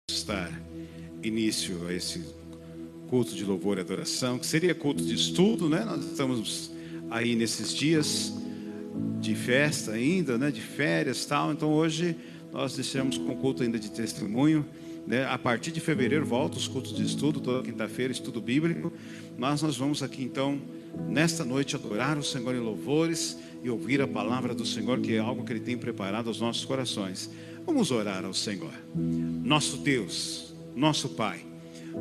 Dar início a esse culto de louvor e adoração, que seria culto de estudo, né? Nós estamos aí nesses dias de festa ainda, né? De férias e tal. Então hoje nós deixamos com culto ainda de testemunho, né? A partir de fevereiro volta os cultos de estudo, toda quinta-feira, estudo bíblico. Nós vamos aqui então, nesta noite, adorar o Senhor em louvores e ouvir a palavra do Senhor, que é algo que Ele tem preparado aos nossos corações. Vamos orar ao Senhor. Nosso Deus, nosso Pai,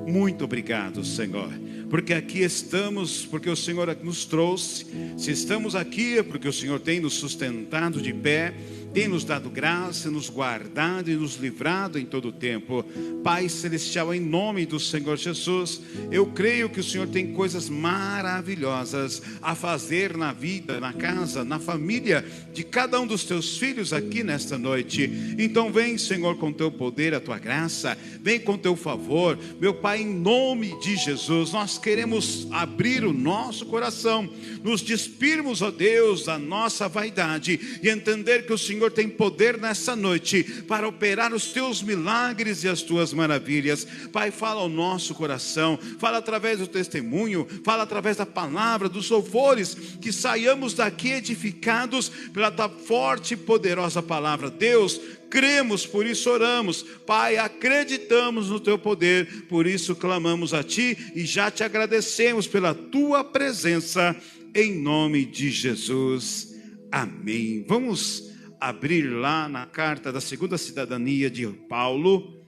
muito obrigado, Senhor, porque aqui estamos, porque o Senhor nos trouxe. Se estamos aqui é porque o Senhor tem nos sustentado de pé, tem nos dado graça, nos guardado e nos livrado em todo o tempo. Pai Celestial, em nome do Senhor Jesus, eu creio que o Senhor tem coisas maravilhosas a fazer na vida, na casa, na família de cada um dos teus filhos aqui nesta noite. Então vem, Senhor, com teu poder, a tua graça, vem com teu favor, meu Pai, em nome de Jesus. Nós queremos abrir o nosso coração, nos despirmos, ó Deus, da nossa vaidade e entender que o Senhor tem poder nessa noite para operar os teus milagres e as tuas maravilhas. Pai, fala ao nosso coração, fala através do testemunho, fala através da palavra, dos louvores, que saiamos daqui edificados pela tua forte e poderosa palavra. Deus, cremos, por isso oramos. Pai, acreditamos no teu poder, por isso clamamos a ti e já te agradecemos pela tua presença, em nome de Jesus. Amém. Vamos abrir lá na carta da segunda cidadania de Paulo,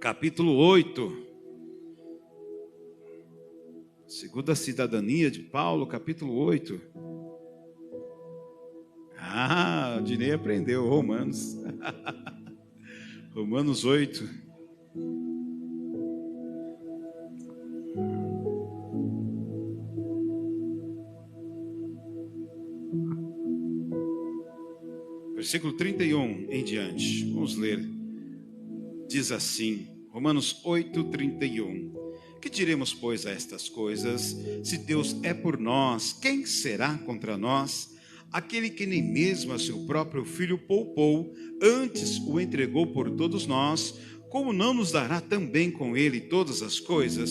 capítulo 8. Segunda cidadania de Paulo, capítulo 8. O Dinei aprendeu, Romanos. Romanos 8. Versículo 31 em diante. Vamos ler. Diz assim, Romanos 8, 31. Que diremos, pois, a estas coisas? Se Deus é por nós, quem será contra nós? Aquele que nem mesmo a seu próprio Filho poupou, antes o entregou por todos nós, como não nos dará também com ele todas as coisas?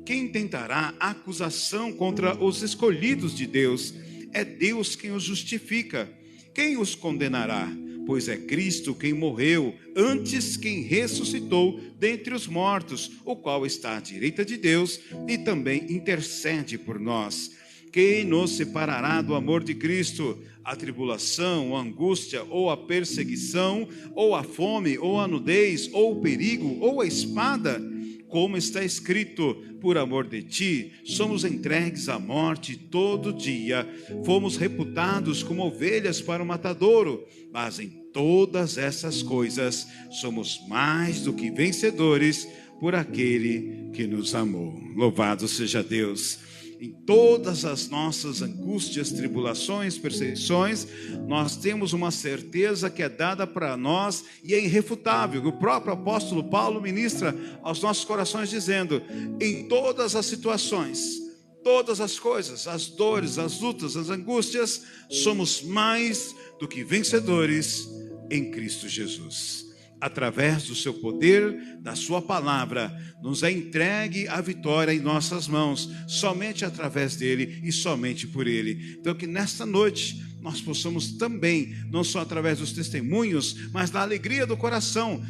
Quem tentará acusação contra os escolhidos de Deus? É Deus quem os justifica. Quem os condenará? Pois é Cristo quem morreu, antes quem ressuscitou dentre os mortos, o qual está à direita de Deus e também intercede por nós. Quem nos separará do amor de Cristo? A tribulação, a angústia, ou a perseguição, ou a fome, ou a nudez, ou o perigo, ou a espada? Como está escrito, por amor de ti, somos entregues à morte todo dia, fomos reputados como ovelhas para o matadouro, mas em todas essas coisas somos mais do que vencedores por aquele que nos amou. Louvado seja Deus. Em todas as nossas angústias, tribulações, perseguições, nós temos uma certeza que é dada para nós e é irrefutável. O próprio apóstolo Paulo ministra aos nossos corações dizendo, em todas as situações, todas as coisas, as dores, as lutas, as angústias, somos mais do que vencedores em Cristo Jesus. Através do seu poder, da sua palavra, nos é entregue a vitória em nossas mãos, somente através dele e somente por ele. Então que nesta noite nós possamos também, não só através dos testemunhos, mas da alegria do coração,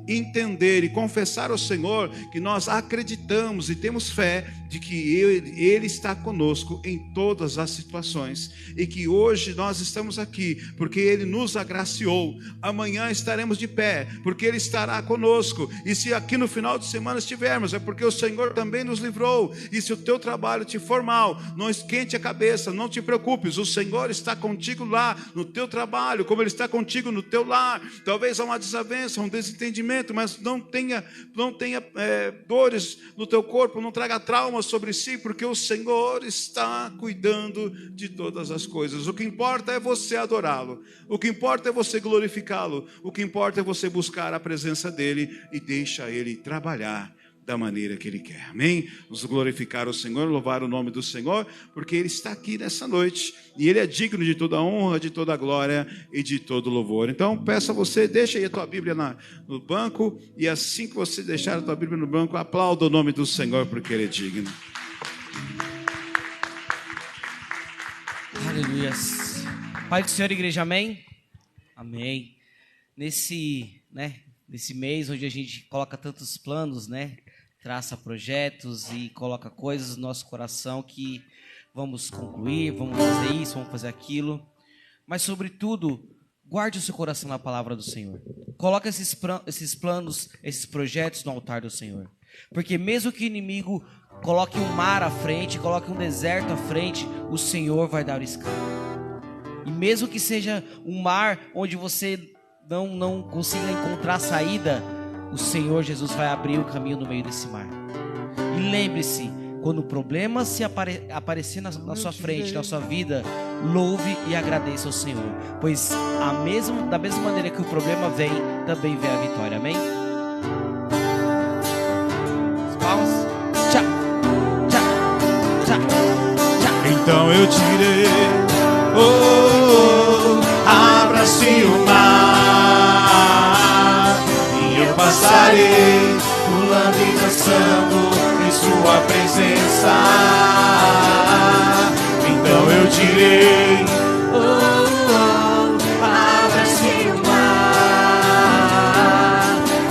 entender e confessar ao Senhor que nós acreditamos e temos fé de que Ele está conosco em todas as situações, e que hoje nós estamos aqui porque Ele nos agraciou. Amanhã estaremos de pé porque Ele estará conosco, e se aqui no final de semana estivermos, é porque o Senhor também nos livrou. E se o teu trabalho te for mal, não esquente a cabeça, não te preocupes, o Senhor está contigo lá no teu trabalho, como Ele está contigo no teu lar. Talvez há uma desavença, um desentendimento, mas não tenha dores no teu corpo, não traga traumas sobre si, porque o Senhor está cuidando de todas as coisas. O que importa é você adorá-lo, o que importa é você glorificá-lo, o que importa é você buscar a presença dEle e deixa Ele trabalhar da maneira que Ele quer. Amém? Vamos glorificar o Senhor, louvar o nome do Senhor, porque Ele está aqui nessa noite e Ele é digno de toda a honra, de toda a glória e de todo louvor. Então peço a você, deixa aí a tua Bíblia no banco, e assim que você deixar a tua Bíblia no banco, aplauda o nome do Senhor, porque Ele é digno. Aleluia. Pai do Senhor, igreja, amém? Amém. Nesse mês onde a gente coloca tantos planos, traça projetos e coloca coisas no nosso coração que vamos concluir, vamos fazer isso, vamos fazer aquilo. Mas, sobretudo, guarde o seu coração na palavra do Senhor. Coloque esses planos, esses projetos no altar do Senhor. Porque mesmo que o inimigo coloque um mar à frente, coloque um deserto à frente, o Senhor vai dar o escape. E mesmo que seja um mar onde você não consiga encontrar saída, o Senhor Jesus vai abrir o caminho no meio desse mar. E lembre-se, quando o problema se aparecer na sua frente, na sua vida, louve e agradeça ao Senhor, pois da mesma maneira que o problema vem, também vem a vitória. Amém? Palmas. Tchau. Tchau. Tchau. Então eu tirei, abra-se o mar, e eu passarei, pulando e dançando em sua presença. Então eu direi, abra-se o mar,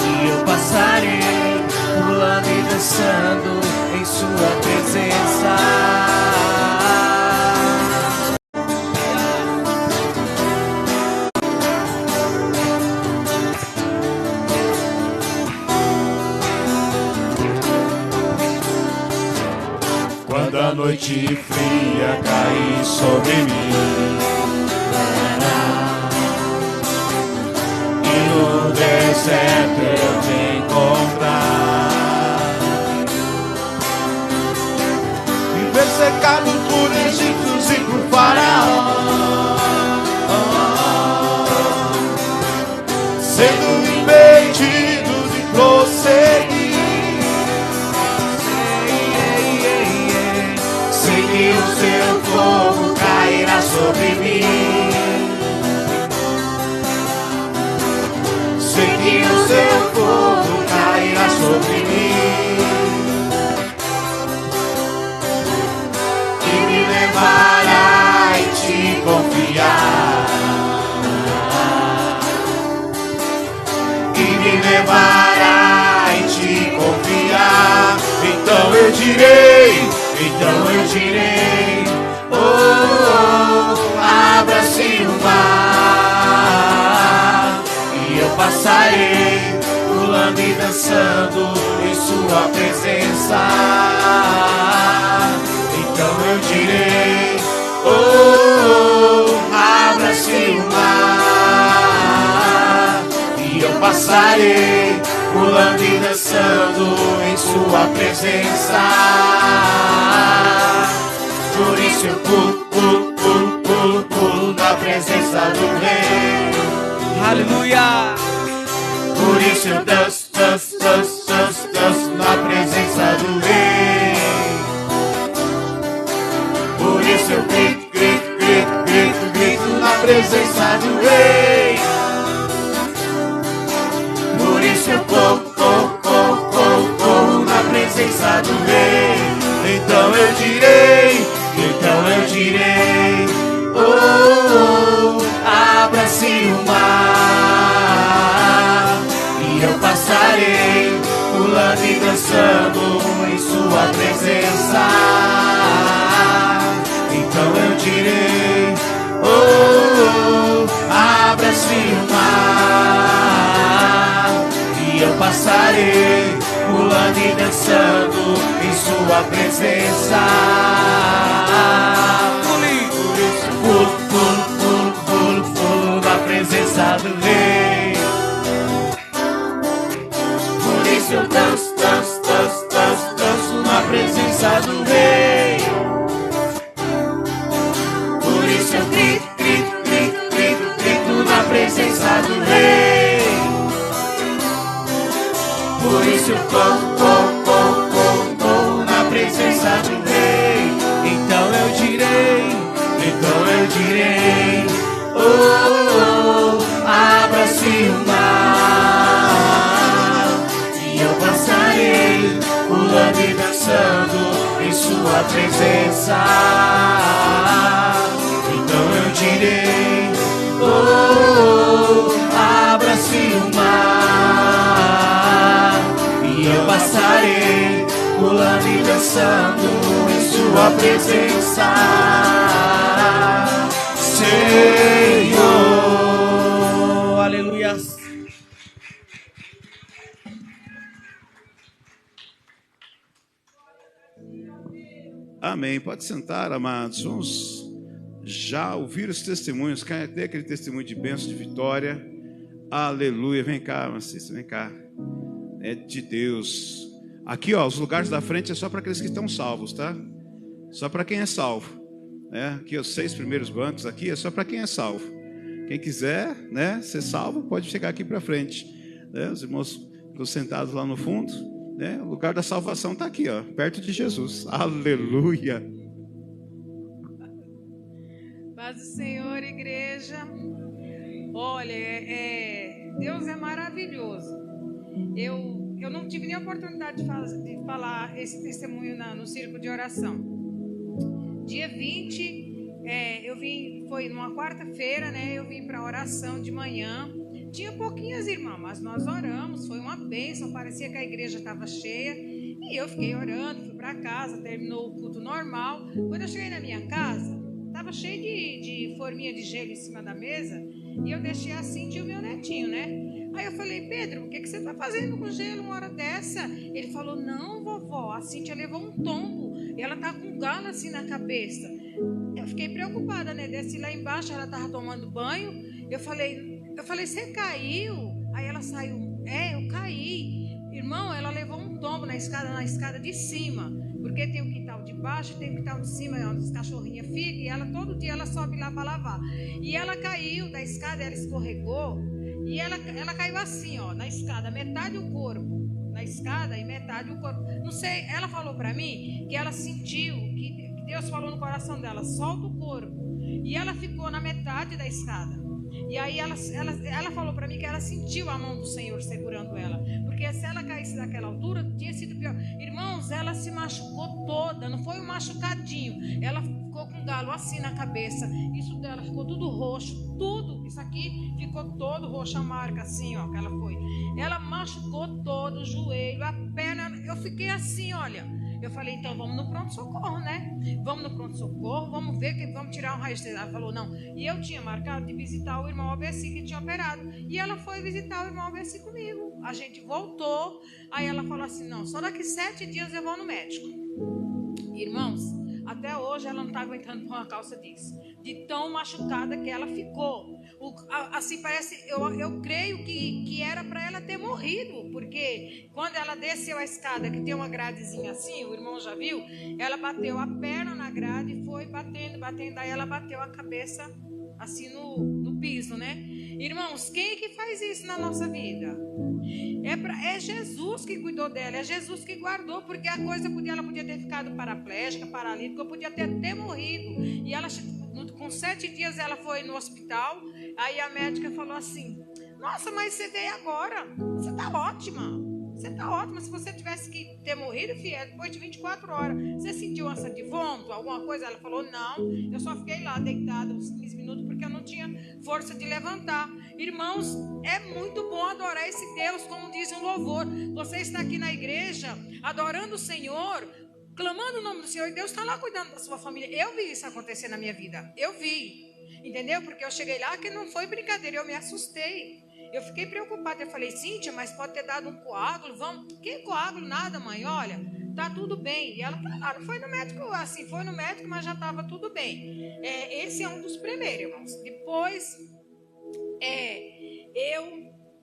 e eu passarei, pulando e dançando em sua presença. Quando a noite fria cair sobre mim, e no deserto eu te encontrar, e ver cercado por egípcios e por faraó, sendo impedido de prosseguir. E o seu fogo cairá sobre mim. Sei que o seu fogo cairá sobre mim e me levará em te confiar, e me levará em te confiar. Então eu direi, abra-se o mar, e eu passarei, pulando e dançando em sua presença. Então eu direi, abra-se o mar, e eu passarei, pulando e dançando em sua presença. Por isso eu pulo na presença do Rei. Aleluia! Por isso eu danço na presença do Rei. Por isso eu grito na presença do Rei. Por isso eu corro na presença do Rei. Então eu direi, abra-se o mar, e eu passarei, pulando e dançando em sua presença. Então eu direi, abra-se o mar, e eu passarei, pulando e dançando em sua presença. Pulo na presença do Rei. Por isso eu danço na presença do Rei. Por isso eu grito na presença do Rei. Por isso eu corro passar um rei. Então eu direi, oh, abra-se o mar, e eu passarei, pulando e dançando em sua presença. Então eu direi, oh, abra-se o mar, e eu passarei, pulando e dançando em sua presença, Senhor. Aleluia. Amém. Pode sentar, amados. Vamos já ouvir os testemunhos. Cadê aquele testemunho de bênção, de vitória? Aleluia. Vem cá, Macista, vem cá. É de Deus. Aqui, ó, os lugares da frente é só para aqueles que estão salvos, tá? Só para quem é salvo. Aqui, os 6 primeiros bancos aqui é só para quem é salvo. Quem quiser, né, ser salvo, pode chegar aqui para frente. Os irmãos estão sentados lá no fundo. O lugar da salvação está aqui, ó, perto de Jesus. Aleluia. Paz do Senhor, igreja. Olha, Deus é maravilhoso. Eu não tive nem a oportunidade de falar esse testemunho no círculo de oração. Dia 20, eu vim, foi numa quarta-feira, né? Eu vim para oração de manhã. Tinha pouquinhas irmãs, mas nós oramos, foi uma bênção, parecia que a igreja estava cheia. E eu fiquei orando, fui para casa, terminou o culto normal. Quando eu cheguei na minha casa, estava cheio de forminha de gelo em cima da mesa. E eu deixei assim, tinha o meu netinho, né? Aí eu falei, Pedro, o que você está fazendo com gelo uma hora dessa? Ele falou, não, vovó, a Cíntia levou um tombo e ela tá com um galo assim na cabeça. Eu fiquei preocupada, né? Desci lá embaixo, ela estava tomando banho. Eu falei, você caiu? Aí ela saiu, eu caí. Irmão, ela levou um tombo na escada de cima. Porque tem o quintal de baixo e tem o quintal de cima, onde as cachorrinhas ficam. E ela, todo dia, ela sobe lá para lavar. E ela caiu da escada, ela escorregou. E ela caiu assim, ó, na escada, metade do corpo. Na escada e metade do corpo. Não sei, ela falou para mim que ela sentiu, que Deus falou no coração dela, solta o corpo. E ela ficou na metade da escada. E aí ela falou para mim que ela sentiu a mão do Senhor segurando ela. Porque se ela caísse daquela altura, tinha sido pior. Irmãos, ela se machucou toda, não foi um machucadinho. Ela ficou com um galo assim na cabeça. Isso dela ficou tudo roxo, tudo. Isso aqui ficou todo roxo, a marca assim, ó, que ela foi. Ela machucou todo o joelho, a perna. Eu fiquei assim, olha. Eu falei, então vamos no pronto-socorro, né? Vamos no pronto-socorro, vamos ver, vamos tirar um raio-x. Ela falou, não. E eu tinha marcado de visitar o irmão Albeci que tinha operado. E ela foi visitar o irmão Albeci comigo. A gente voltou. Aí ela falou assim, não, só daqui 7 dias eu vou no médico. Irmãos, até hoje ela não está aguentando por uma calça disso. De tão machucada que ela ficou. Assim parece, eu creio que era para ela ter morrido, porque quando ela desceu a escada, que tem uma gradezinha assim, o irmão já viu, ela bateu a perna na grade e foi batendo, aí ela bateu a cabeça assim no piso, né? Irmãos, quem é que faz isso na nossa vida? É Jesus que cuidou dela, é Jesus que guardou, porque ela podia ter ficado paraplégica, paralítica, podia ter até morrido. E ela, com 7 dias ela foi no hospital. Aí a médica falou assim, nossa, mas você veio agora, você tá ótima. Se você tivesse que ter morrido, filha, depois de 24 horas, você sentiu ânsia de vômito, alguma coisa? Ela falou, não, eu só fiquei lá deitada uns 15 minutos porque eu não tinha força de levantar. Irmãos, é muito bom adorar esse Deus, como diz um louvor. Você está aqui na igreja, adorando o Senhor, clamando o nome do Senhor, e Deus está lá cuidando da sua família. Eu vi isso acontecer na minha vida, eu vi, entendeu? Porque eu cheguei lá que não foi brincadeira, eu me assustei. Eu fiquei preocupada, eu falei, Cíntia, mas pode ter dado um coágulo, vamos, que coágulo? Nada, mãe, olha, tá tudo bem. E ela falou, não foi no médico, assim, foi no médico, mas já estava tudo bem. Esse é um dos primeiros, irmãos. Depois,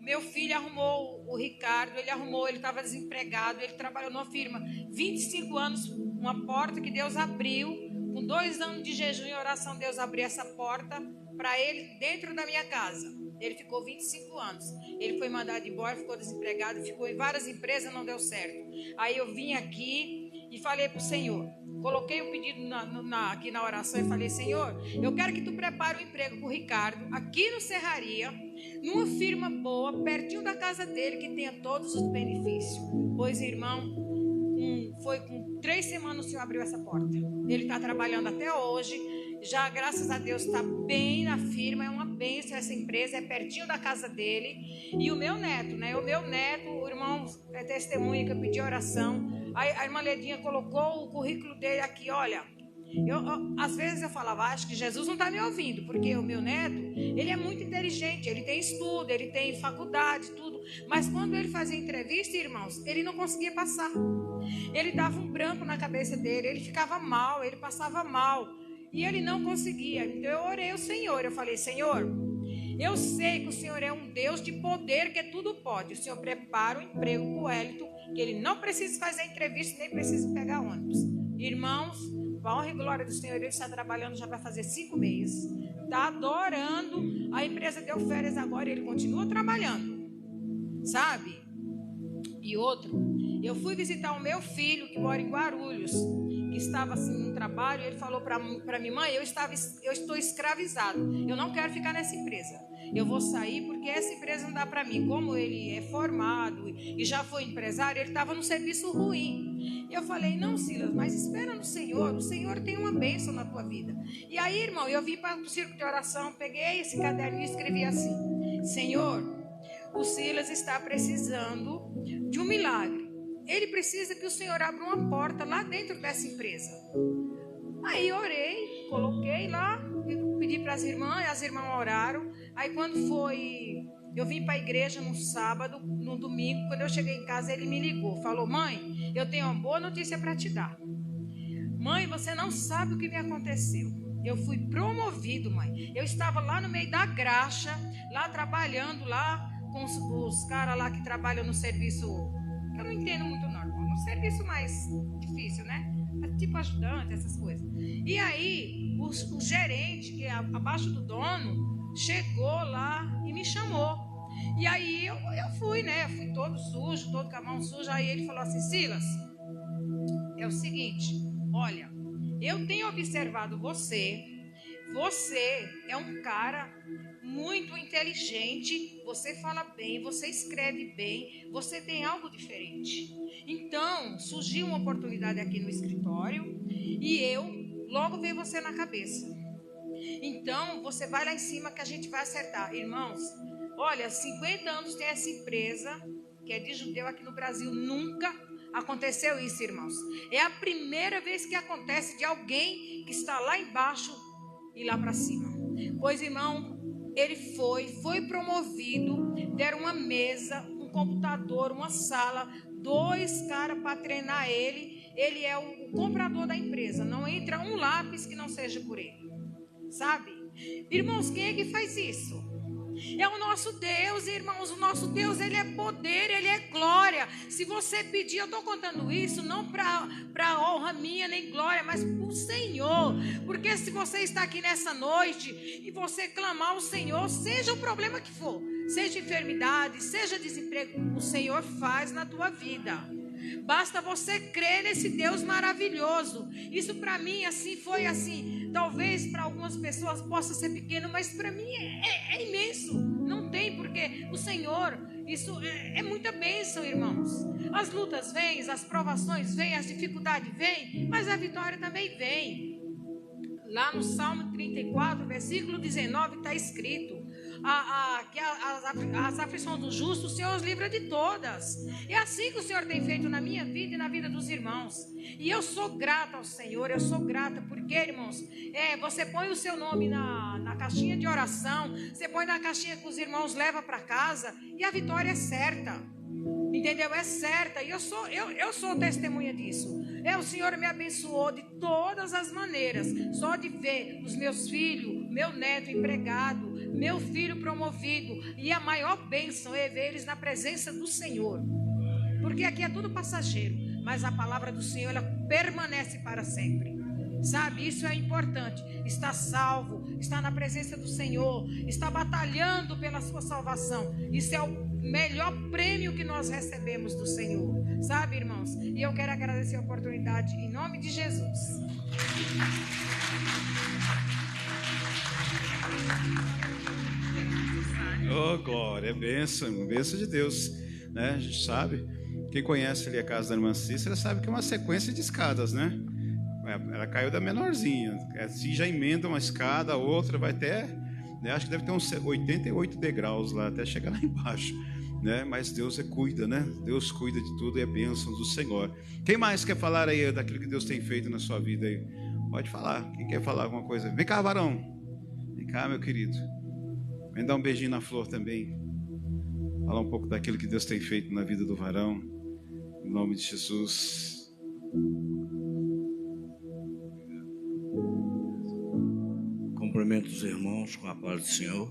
meu filho arrumou o Ricardo, ele estava desempregado, ele trabalhou numa firma, 25 anos, uma porta que Deus abriu, com 2 anos de jejum e oração, Deus abriu essa porta para ele dentro da minha casa. Ele ficou 25 anos. Ele foi mandado embora, ficou desempregado, ficou em várias empresas, não deu certo. Aí eu vim aqui e falei para o Senhor. Coloquei o pedido aqui na oração e falei: Senhor, eu quero que tu prepare um emprego para o Ricardo, aqui no Serraria, numa firma boa, pertinho da casa dele, que tenha todos os benefícios. Pois, irmão, foi com 3 semanas o Senhor abriu essa porta. Ele está trabalhando até hoje. Já, graças a Deus, está bem na firma. É uma bênção essa empresa, é pertinho da casa dele. E o meu neto, né? O irmão é testemunha que eu pedi oração. A irmã Ledinha colocou o currículo dele aqui. Olha, às vezes eu falava, acho que Jesus não está me ouvindo, porque o meu neto, ele é muito inteligente, ele tem estudo, ele tem faculdade, tudo. Mas quando ele fazia entrevista, irmãos, ele não conseguia passar. Ele dava um branco na cabeça dele, ele ficava mal, ele passava mal. E ele não conseguia. Então eu orei ao Senhor. Eu falei: Senhor, eu sei que o Senhor é um Deus de poder, que tudo pode. O Senhor prepara um emprego para o Wellington, que ele não precisa fazer entrevista, nem precisa pegar ônibus. Irmãos, para a honra e glória do Senhor, ele está trabalhando já vai fazer 5 meses. Está adorando. A empresa deu férias agora e ele continua trabalhando. Sabe? E outro, eu fui visitar o meu filho, que mora em Guarulhos, que estava assim no trabalho. Ele falou para mim: mãe, eu estou escravizado, eu não quero ficar nessa empresa, eu vou sair porque essa empresa não dá para mim. Como ele é formado e já foi empresário, ele estava num serviço ruim. Eu falei: não, Silas, mas espera no Senhor, o Senhor tem uma bênção na tua vida. E aí, irmão, eu vim para o círculo de oração, peguei esse caderno e escrevi assim: Senhor, o Silas está precisando de um milagre. Ele precisa que o Senhor abra uma porta lá dentro dessa empresa. Aí orei, coloquei lá, pedi para as irmãs oraram. Aí quando foi, eu vim para a igreja no sábado, no domingo, quando eu cheguei em casa, ele me ligou, falou: mãe, eu tenho uma boa notícia para te dar. Mãe, você não sabe o que me aconteceu. Eu fui promovido, mãe. Eu estava lá no meio da graxa, lá trabalhando lá com os caras lá que trabalham no serviço, que eu não entendo muito normal, no serviço mais difícil, né? Tipo ajudante, essas coisas. E aí, o gerente, que é abaixo do dono, chegou lá e me chamou. E aí eu fui, né? Eu fui todo sujo, todo com a mão suja. Aí ele falou assim: Silas, é o seguinte, olha, eu tenho observado você é um cara muito inteligente, você fala bem, você escreve bem, você tem algo diferente. Então, surgiu uma oportunidade aqui no escritório e eu logo veio você na cabeça. Então, você vai lá em cima que a gente vai acertar. Irmãos, olha, 50 anos tem essa empresa, que é de judeu aqui no Brasil, nunca aconteceu isso, irmãos. É a primeira vez que acontece de alguém que está lá embaixo e lá para cima. Pois, irmão, ele foi promovido, deram uma mesa, um computador, uma sala, 2 caras para treinar ele. Ele é o comprador da empresa, não entra um lápis que não seja por ele, sabe? Irmãos, quem é que faz isso? É o nosso Deus, irmãos. O nosso Deus, ele é poder, ele é glória. Se você pedir, eu estou contando isso não para honra minha nem glória, mas para o Senhor. Porque se você está aqui nessa noite e você clamar ao Senhor, seja o problema que for, seja enfermidade, seja desemprego, o Senhor faz na tua vida. Basta você crer nesse Deus maravilhoso. Isso para mim assim foi assim. Talvez para algumas pessoas possa ser pequeno, mas para mim é imenso. Não tem, porque o Senhor, isso é muita bênção, irmãos. As lutas vêm, as provações vêm, as dificuldades vêm, mas a vitória também vem. Lá no Salmo 34, versículo 19, está escrito que as aflições do justo, o Senhor os livra de todas. É assim que o Senhor tem feito na minha vida e na vida dos irmãos. E eu sou grata ao Senhor, eu sou grata porque, irmãos, você põe o seu nome na caixinha de oração, você põe na caixinha que os irmãos levam para casa e a vitória é certa. Entendeu? É certa. E eu sou testemunha disso. O Senhor me abençoou de todas as maneiras. Só de ver os meus filhos, meu neto empregado, meu filho promovido. E a maior bênção é ver eles na presença do Senhor. Porque aqui é tudo passageiro. Mas a palavra do Senhor, ela permanece para sempre. Sabe, isso é importante. Está salvo, está na presença do Senhor, está batalhando pela sua salvação. Isso é melhor prêmio que nós recebemos do Senhor. Sabe, irmãos? E eu quero agradecer a oportunidade em nome de Jesus. Oh, glória, é bênção de Deus, né? A gente sabe, quem conhece ali a casa da irmã Cícera sabe que é uma sequência de escadas, né? Ela caiu da menorzinha, assim já emenda uma escada, a outra vai até, né? Acho que deve ter uns 88 degraus lá, até chegar lá embaixo, né? Mas Deus cuida, né? Deus cuida de tudo e é bênção do Senhor. Quem mais quer falar aí daquilo que Deus tem feito na sua vida aí? Pode falar, quem quer falar alguma coisa? Vem cá, varão, vem cá, meu querido. Vem dar um beijinho na flor também. Falar um pouco daquilo que Deus tem feito na vida do varão. Em nome de Jesus. Cumprimento os irmãos com a paz do Senhor.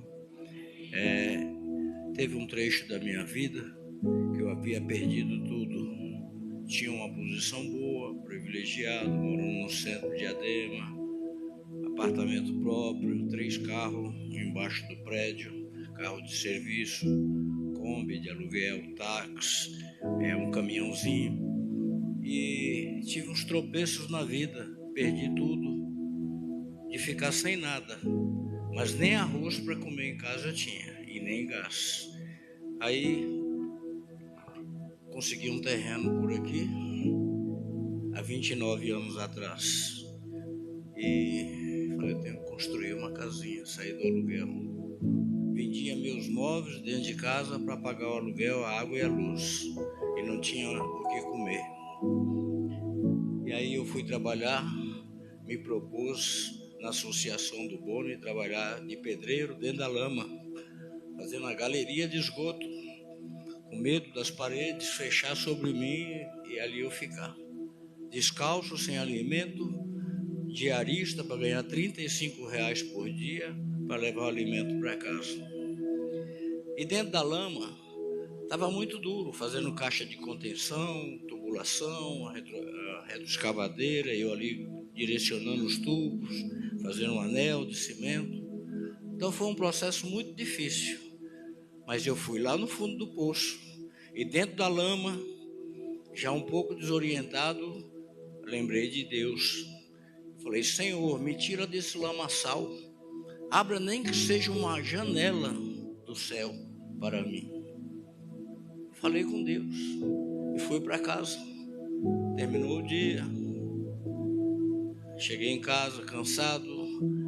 Teve um trecho da minha vida que eu havia perdido tudo. Tinha uma posição boa, privilegiado, morando no centro de Adema. Apartamento próprio, 3 carros embaixo do prédio, carro de serviço, Kombi de aluguel, táxi, um caminhãozinho. E tive uns tropeços na vida, perdi tudo, de ficar sem nada, mas nem arroz para comer em casa eu tinha, e nem gás. Aí consegui um terreno por aqui, há 29 anos atrás, e falei, eu tenho que construir uma casinha, sair do aluguel. Vendia meus móveis dentro de casa para pagar o aluguel, a água e a luz. E não tinha o que comer. E aí eu fui trabalhar, me propus na Associação do Boni trabalhar de pedreiro dentro da lama, fazendo a galeria de esgoto, com medo das paredes fechar sobre mim e ali eu ficar. Descalço, sem alimento, diarista para ganhar R$35 por dia para levar o alimento para casa. E dentro da lama estava muito duro, fazendo caixa de contenção, tubulação, a retroescavadeira, eu ali direcionando os tubos, fazendo um anel de cimento. Então foi um processo muito difícil, mas eu fui lá no fundo do poço e dentro da lama, já um pouco desorientado, lembrei de Deus. Falei, Senhor, me tira desse lamaçal, abra nem que seja uma janela do céu para mim. Falei com Deus e fui para casa. Terminou o dia, cheguei em casa cansado,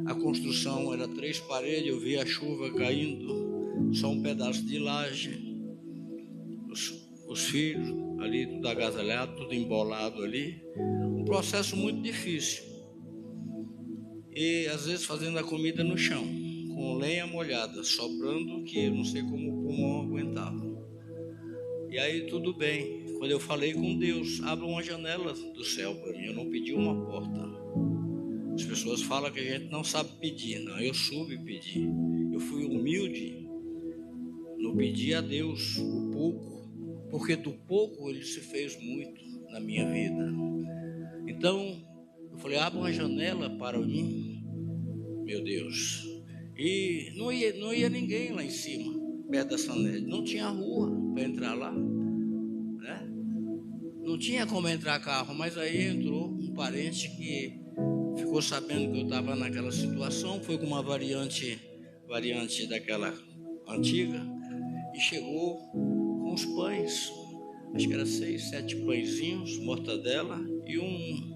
a construção era 3 paredes, eu vi a chuva caindo, só um pedaço de laje, os filhos ali tudo agasalhado, tudo embolado ali, um processo muito difícil. E às vezes fazendo a comida no chão, com lenha molhada, soprando que eu não sei como o pulmão aguentava. E aí tudo bem, quando eu falei com Deus, abra uma janela do céu para mim, eu não pedi uma porta. As pessoas falam que a gente não sabe pedir, não, eu soube pedir. Eu fui humilde, não pedi a Deus o pouco, porque do pouco Ele se fez muito na minha vida. Então, eu falei, abra uma janela para mim, meu Deus. E não ia ninguém lá em cima, perto da Saned. Não tinha rua para entrar lá, né? Não tinha como entrar carro, mas aí entrou um parente que ficou sabendo que eu estava naquela situação, foi com uma variante daquela antiga, e chegou com os pães, acho que era 6, 7 pãezinhos, mortadela e um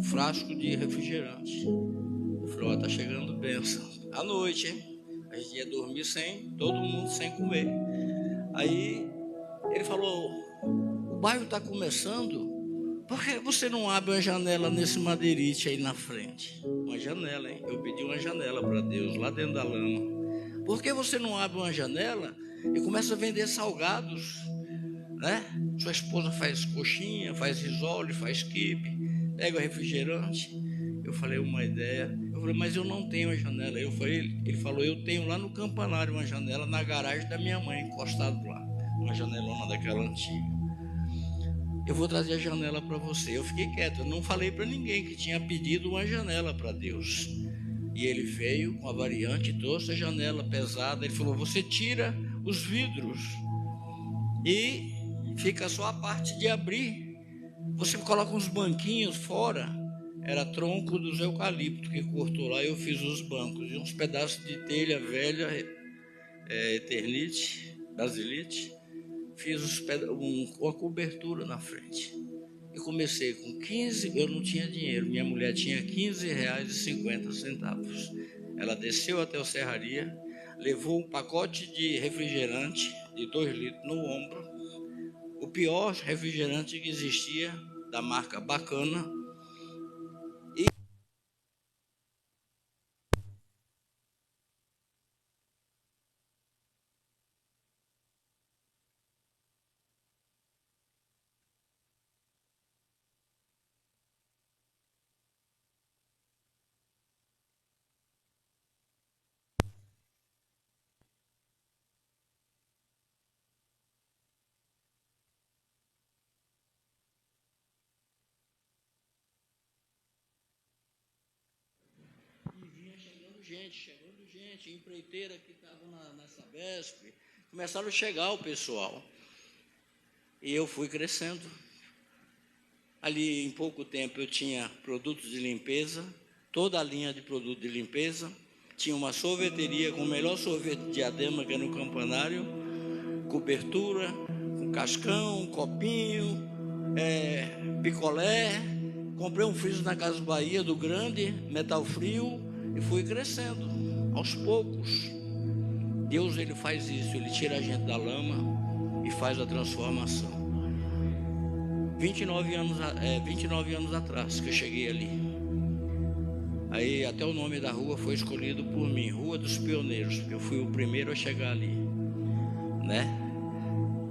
frasco de refrigerante. Eu falei, tá chegando bênção. À noite, hein? A gente ia dormir todo mundo sem comer. Aí ele falou, o bairro está começando, por que você não abre uma janela nesse madeirite aí na frente? Uma janela, hein? Eu pedi uma janela para Deus, lá dentro da lama. Por que você não abre uma janela e começa a vender salgados, né? Sua esposa faz coxinha, faz risole, faz quibe, pega o refrigerante. Eu falei uma ideia. Eu falei, mas eu não tenho a janela. Ele falou, eu tenho lá no campanário uma janela na garagem da minha mãe, encostado lá. Uma janelona daquela antiga. Eu vou trazer a janela para você. Eu fiquei quieto, eu não falei para ninguém que tinha pedido uma janela para Deus. E ele veio com a variante, trouxe a janela pesada. Ele falou, você tira os vidros e fica só a parte de abrir. Você coloca uns banquinhos fora, era tronco dos eucaliptos que cortou lá, eu fiz os bancos e uns pedaços de telha velha, eternite, basilite, fiz uma cobertura na frente. E comecei com 15, eu não tinha dinheiro, minha mulher tinha R$15,50. Ela desceu até a serraria, levou um pacote de refrigerante de 2 litros no ombro, o pior refrigerante que existia, da marca Bacana. Chegando gente, empreiteira que estava na Sabesp, começaram a chegar o pessoal. E eu fui crescendo. Ali, em pouco tempo, eu tinha produtos de limpeza, toda a linha de produto de limpeza. Tinha uma sorveteria com o melhor sorvete de Diadema, que é no Campanário, cobertura, com cascão, copinho, picolé. Comprei um freezer na Casa Bahia, do Grande, metal frio. E fui crescendo, aos poucos. Deus, ele faz isso, ele tira a gente da lama e faz a transformação. 29 anos atrás que eu cheguei ali. Aí até o nome da rua foi escolhido por mim, Rua dos Pioneiros, porque eu fui o primeiro a chegar ali, né?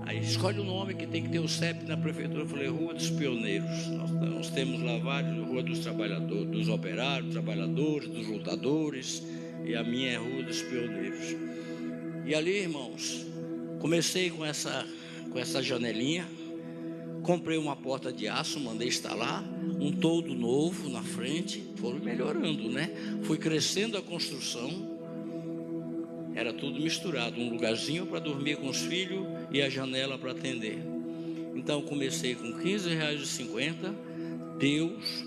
Aí escolhe o nome que tem que ter o CEP na prefeitura. Eu falei, Rua dos Pioneiros. Nós temos lá vários, Rua dos Trabalhadores, dos Operários, Trabalhadores, dos Lutadores, e a minha é Rua dos Pioneiros. E ali, irmãos, comecei com essa janelinha, comprei uma porta de aço, mandei instalar, um toldo novo na frente, foram melhorando, né? Fui crescendo a construção. Era tudo misturado, um lugarzinho para dormir com os filhos e a janela para atender. Então comecei com R$15,50.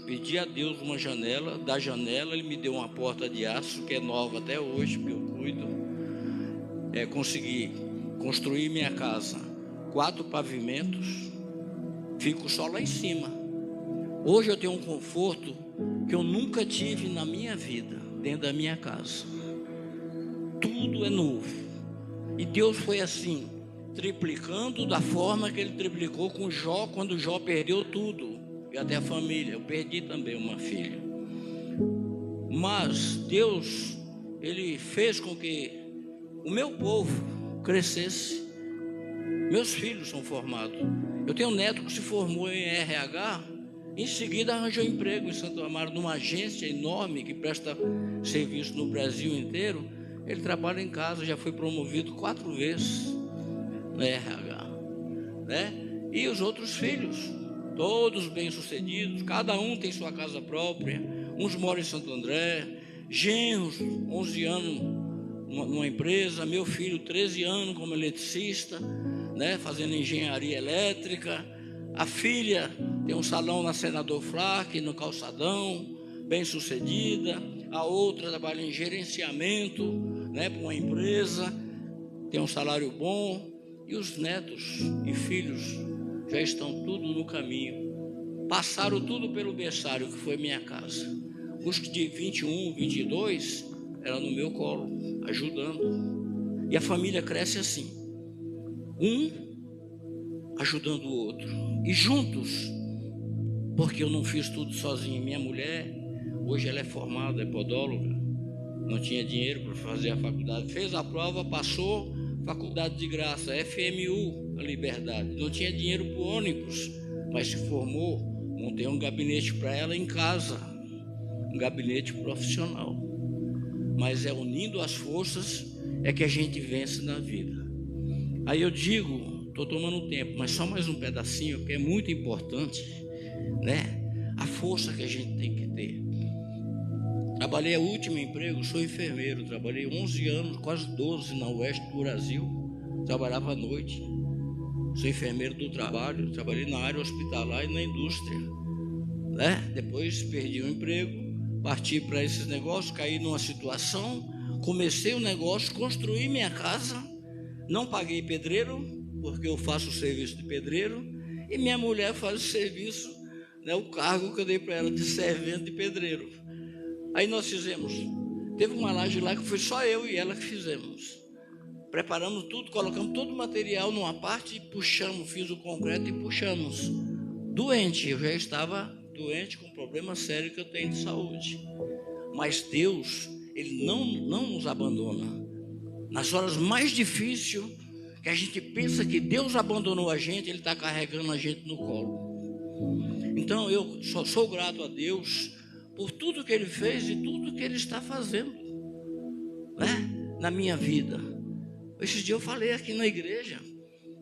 Pedi a Deus uma janela. Da janela ele me deu uma porta de aço que é nova até hoje, porque eu cuido. Consegui construir minha casa, 4 pavimentos. Fico só lá em cima. Hoje eu tenho um conforto que eu nunca tive na minha vida dentro da minha casa. Tudo é novo. E Deus foi assim, triplicando da forma que ele triplicou com Jó, quando Jó perdeu tudo, e até a família. Eu perdi também uma filha. Mas Deus, ele fez com que o meu povo crescesse. Meus filhos são formados. Eu tenho um neto que se formou em RH, em seguida arranjou emprego em Santo Amaro, numa agência enorme que presta serviço no Brasil inteiro. Ele trabalha em casa, já foi promovido 4 vezes no RH, né? E os outros filhos, todos bem-sucedidos, cada um tem sua casa própria. Uns moram em Santo André, genros, 11 anos numa empresa, meu filho 13 anos como eletricista, né? Fazendo engenharia elétrica. A filha tem um salão na Senador Flack, no Calçadão, bem-sucedida. A outra trabalha em gerenciamento, né, para uma empresa, tem um salário bom. E os netos e filhos já estão tudo no caminho. Passaram tudo pelo berçário, que foi minha casa. Os de 21, 22, eram no meu colo, ajudando. E a família cresce assim, um ajudando o outro. E juntos, porque eu não fiz tudo sozinho. Minha mulher, hoje ela é formada, é podóloga, não tinha dinheiro para fazer a faculdade, fez a prova, passou, faculdade de graça, FMU, a Liberdade, não tinha dinheiro para o ônibus, mas se formou. Montei um gabinete para ela em casa, um gabinete profissional. Mas é unindo as forças é que a gente vence na vida. Aí eu digo, estou tomando tempo, mas só mais um pedacinho, que é muito importante, né? A força que a gente tem que ter. Trabalhei o último emprego, sou enfermeiro, trabalhei 11 anos, quase 12 na oeste do Brasil, trabalhava à noite. Sou enfermeiro do trabalho, trabalhei na área hospitalar e na indústria, né? Depois perdi o emprego, parti para esses negócios, caí numa situação, comecei o negócio, construí minha casa, não paguei pedreiro, porque eu faço o serviço de pedreiro, e minha mulher faz o serviço, né, o cargo que eu dei para ela de servente de pedreiro. Aí nós fizemos, teve uma laje lá que foi só eu e ela que fizemos. Preparamos tudo, colocamos todo o material numa parte e puxamos, fiz o concreto e puxamos. Doente, eu já estava doente com um problema sério que eu tenho de saúde. Mas Deus, Ele não nos abandona. Nas horas mais difíceis, que a gente pensa que Deus abandonou a gente, Ele está carregando a gente no colo. Então eu só sou grato a Deus por tudo que Ele fez e tudo que Ele está fazendo, né, na minha vida. Esses dias eu falei aqui na igreja,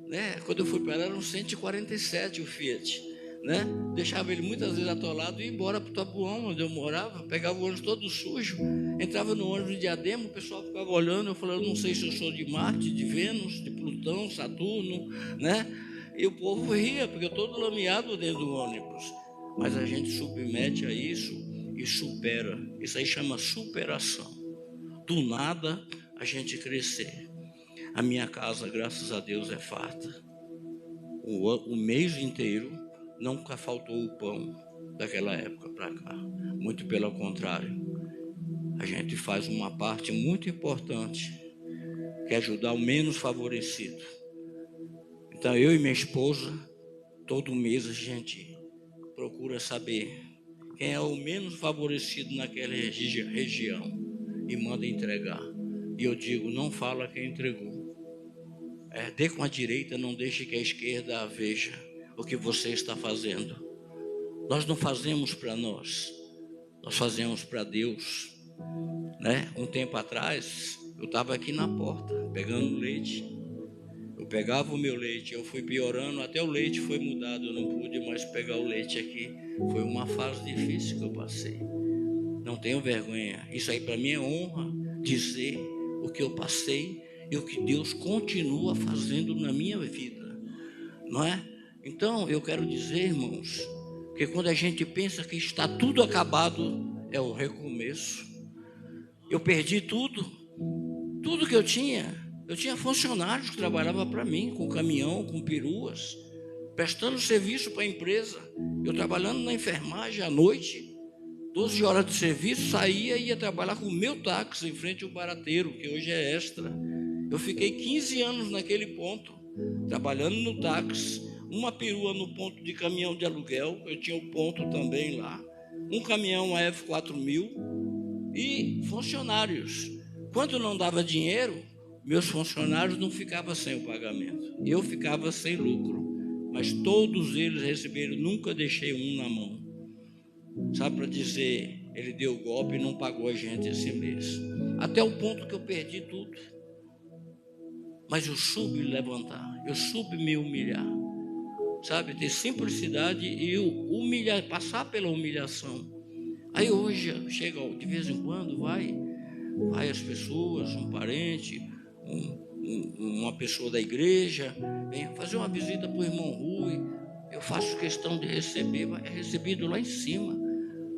né? Quando eu fui para lá, era um 147 o Fiat, né? Deixava ele muitas vezes atolado e ia embora para o Tabuão, onde eu morava. Pegava o ônibus todo sujo, entrava no ônibus de Diadema, o pessoal ficava olhando. Eu falava, eu não sei se eu sou de Marte, de Vênus, de Plutão, Saturno, né? E o povo ria, porque eu todo lameado dentro do ônibus. Mas a gente submete a isso e supera. Isso aí chama superação. Do nada a gente crescer. A minha casa, graças a Deus, é farta. O mês inteiro nunca faltou o pão daquela época para cá. Muito pelo contrário. A gente faz uma parte muito importante, que é ajudar o menos favorecido. Então, eu e minha esposa, todo mês a gente procura saber quem é o menos favorecido naquela região e manda entregar. E eu digo, não fala quem entregou. Dê com a direita, não deixe que a esquerda veja o que você está fazendo. Nós não fazemos para nós fazemos para Deus, né? Um tempo atrás, eu estava aqui na porta, pegando leite. Eu pegava o meu leite, eu fui piorando, até o leite foi mudado, eu não pude mais pegar o leite aqui. Foi uma fase difícil que eu passei. Não tenho vergonha, isso aí para mim é honra, dizer o que eu passei e o que Deus continua fazendo na minha vida, não é? Então, eu quero dizer, irmãos, que quando a gente pensa que está tudo acabado, é o recomeço. Eu perdi tudo que eu tinha. Eu tinha funcionários que trabalhavam para mim, com caminhão, com peruas, prestando serviço para a empresa. Eu trabalhando na enfermagem à noite, 12 horas de serviço, saía e ia trabalhar com o meu táxi em frente ao Barateiro, que hoje é Extra. Eu fiquei 15 anos naquele ponto, trabalhando no táxi, uma perua no ponto de caminhão de aluguel, eu tinha o ponto também lá, um caminhão AF4000 e funcionários. Quando não dava dinheiro, meus funcionários não ficavam sem o pagamento, eu ficava sem lucro, mas todos eles receberam, nunca deixei um na mão. Sabe, para dizer, ele deu o golpe e não pagou a gente esse mês, até o ponto que eu perdi tudo. Mas eu soube levantar, eu soube me humilhar, sabe, ter simplicidade e humilhar, passar pela humilhação. Aí hoje chega, de vez em quando vai as pessoas, um parente, uma pessoa da igreja, vem fazer uma visita para o irmão Rui. Eu faço questão de receber, é recebido lá em cima,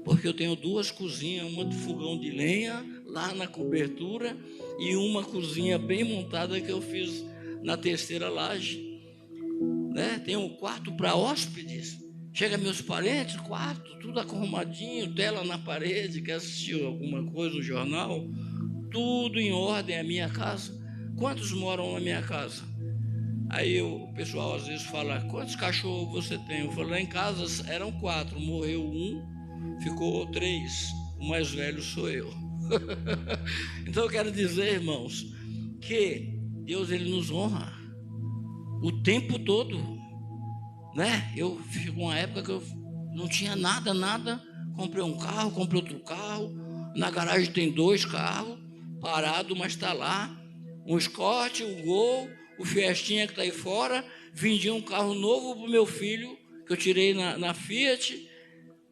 porque eu tenho 2 cozinhas, uma de fogão de lenha lá na cobertura e uma cozinha bem montada que eu fiz na 3ª laje, né? Tem um quarto para hóspedes, chega meus parentes, quarto, tudo arrumadinho, tela na parede, quer assistir alguma coisa no jornal, tudo em ordem, a minha casa. Quantos moram na minha casa? Aí o pessoal às vezes fala, quantos cachorros você tem? Eu falo, lá em casa eram 4, morreu 1, ficou 3, o mais velho sou eu. Então eu quero dizer, irmãos, que Deus, ele nos honra o tempo todo, né? Eu fico uma época que eu não tinha nada, comprei um carro, comprei outro carro, na garagem tem 2 carros, parado, mas está lá, um Escort, um Gol, o Fiestinha que está aí fora, vendi um carro novo para o meu filho, que eu tirei na Fiat,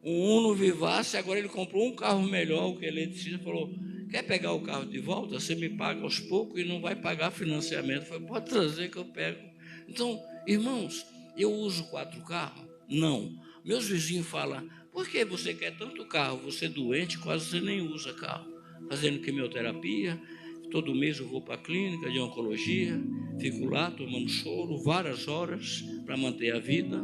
um Uno Vivace, agora ele comprou um carro melhor, o que ele disse, falou, quer pegar o carro de volta? Você me paga aos poucos e não vai pagar financiamento. Eu falei, pode trazer que eu pego. Então, irmãos, eu uso 4 carros? Não. Meus vizinhos falam, por que você quer tanto carro? Você é doente, quase você nem usa carro. Fazendo quimioterapia, todo mês eu vou para a clínica de oncologia, fico lá tomando soro, várias horas para manter a vida.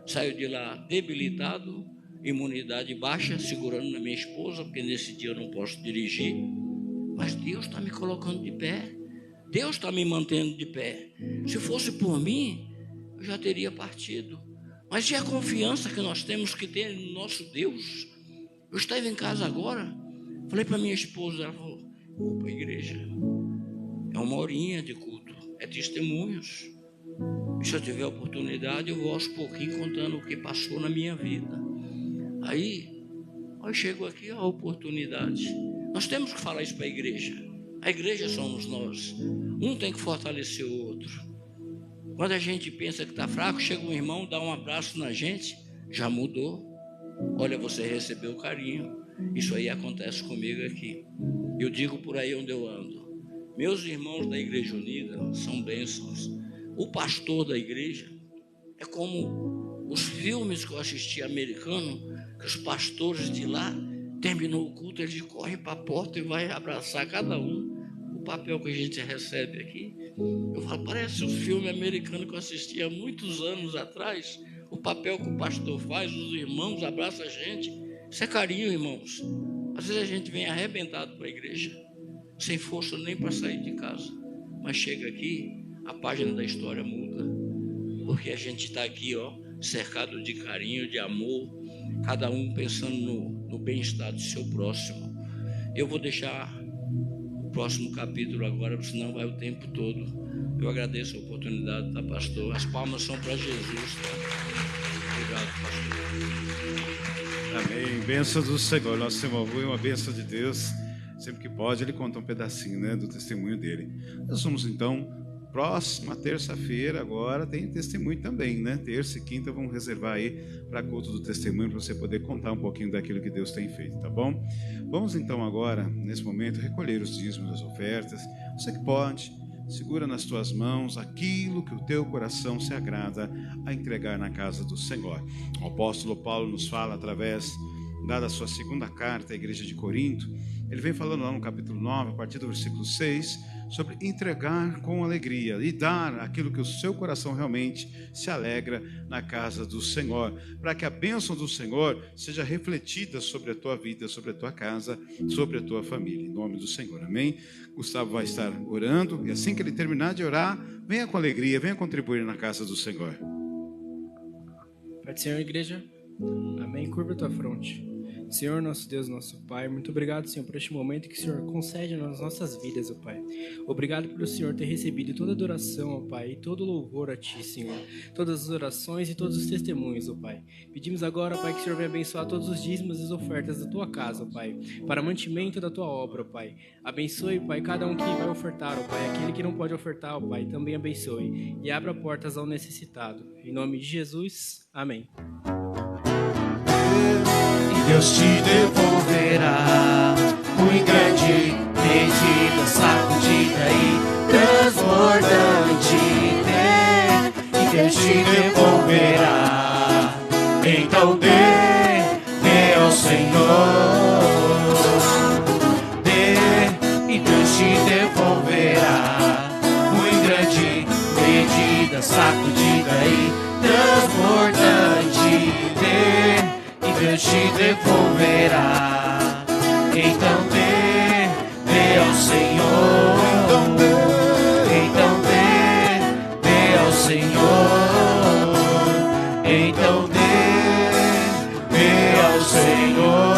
Saio de lá debilitado, imunidade baixa, segurando na minha esposa, porque nesse dia eu não posso dirigir. Mas Deus está me colocando de pé. Deus está me mantendo de pé. Se fosse por mim, eu já teria partido. Mas e a confiança que nós temos que ter no nosso Deus? Eu estava em casa agora, falei para minha esposa, ela falou, vou para a igreja. É 1 horinha de culto, é testemunhos. E se eu tiver oportunidade, eu vou aos pouquinhos contando o que passou na minha vida. Aí chego aqui a oportunidade. Nós temos que falar isso para a igreja. A igreja somos nós. Um tem que fortalecer o outro. Quando a gente pensa que está fraco, chega um irmão, dá um abraço na gente, já mudou. Olha, você recebeu carinho. Isso aí acontece comigo aqui. Eu digo por aí onde eu ando. Meus irmãos da Igreja Unida são bênçãos. O pastor da igreja é como os filmes que eu assisti americano, que os pastores de lá, terminou o culto, eles correm para a porta e vai abraçar cada um. O papel que a gente recebe aqui, eu falo, parece um filme americano que eu assisti há muitos anos atrás. O papel que o pastor faz, os irmãos abraçam a gente. Isso é carinho, irmãos. Às vezes a gente vem arrebentado para a igreja, sem força nem para sair de casa. Mas chega aqui, a página da história muda. Porque a gente está aqui, cercado de carinho, de amor, cada um pensando no bem-estar do seu próximo. Eu vou deixar o próximo capítulo agora, senão vai o tempo todo. Eu agradeço a oportunidade, tá, pastor? As palmas são para Jesus, tá? Obrigado, pastor. Amém. Bênção do Senhor. Nosso irmão Avô é uma bênção de Deus. Sempre que pode, ele conta um pedacinho, né, do testemunho dele. Nós vamos, então, próxima terça-feira, agora tem testemunho também, né? Terça e quinta vamos reservar aí para culto do testemunho, para você poder contar um pouquinho daquilo que Deus tem feito, tá bom? Vamos então agora, nesse momento, recolher os dízimos das ofertas. Você que pode, segura nas tuas mãos aquilo que o teu coração se agrada a entregar na casa do Senhor. O apóstolo Paulo nos fala através da sua segunda carta à igreja de Corinto. Ele vem falando lá no capítulo 9, a partir do versículo 6, sobre entregar com alegria e dar aquilo que o seu coração realmente se alegra na casa do Senhor, para que a bênção do Senhor seja refletida sobre a tua vida, sobre a tua casa, sobre a tua família, em nome do Senhor, amém? Gustavo vai estar orando, e assim que ele terminar de orar, venha com alegria, venha contribuir na casa do Senhor. Pai do Senhor, igreja, amém, curva a tua fronte. Senhor, nosso Deus, nosso Pai, muito obrigado, Senhor, por este momento que o Senhor concede nas nossas vidas, ó Pai. Obrigado por o Senhor ter recebido toda a adoração, ó Pai, e todo louvor a Ti, Senhor. Todas as orações e todos os testemunhos, ó Pai. Pedimos agora, Pai, que o Senhor venha abençoar todos os dízimos e as ofertas da Tua casa, ó Pai, para mantimento da Tua obra, ó Pai. Abençoe, Pai, cada um que vai ofertar, ó Pai. Aquele que não pode ofertar, ó Pai, também abençoe. E abra portas ao necessitado. Em nome de Jesus, amém. Deus te devolverá muito grande, medida, sacudida e transbordante. E Deus te devolverá. Então dê ao Senhor. Dê e Deus te devolverá. Muito grande, medida, sacudida e transbordante. Deus te devolverá. Então dê ao Senhor. Então dê ao Senhor. Então dê ao Senhor.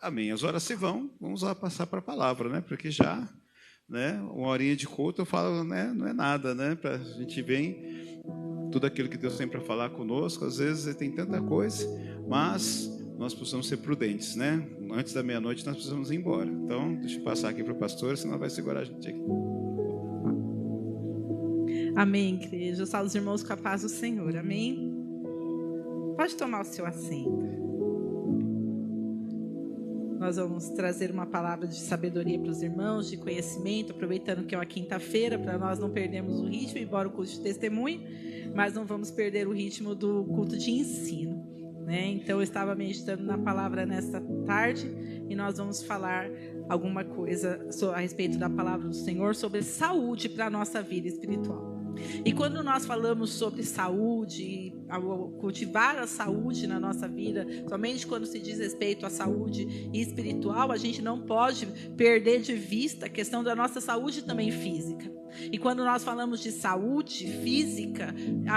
Amém. As horas se vão, vamos lá passar para a palavra, né? Porque já, né, 1 horinha de culto, eu falo, né, não é nada, né? Para a gente ver tudo aquilo que Deus tem para falar conosco. Às vezes tem tanta coisa, mas nós precisamos ser prudentes, né? Antes da meia-noite nós precisamos ir embora. Então, deixa eu passar aqui para o pastor, senão vai segurar a gente aqui. Amém, igreja. Salve os irmãos com a paz do Senhor. Amém. Pode tomar o seu assento. Nós vamos trazer uma palavra de sabedoria para os irmãos, de conhecimento, aproveitando que é uma quinta-feira, para nós não perdermos o ritmo, embora o culto de testemunho, mas não vamos perder o ritmo do culto de ensino, né? Então, eu estava meditando na palavra nesta tarde e nós vamos falar alguma coisa a respeito da palavra do Senhor sobre saúde para a nossa vida espiritual. E quando nós falamos sobre saúde, cultivar a saúde na nossa vida, somente quando se diz respeito à saúde espiritual, a gente não pode perder de vista a questão da nossa saúde também física. E quando nós falamos de saúde física,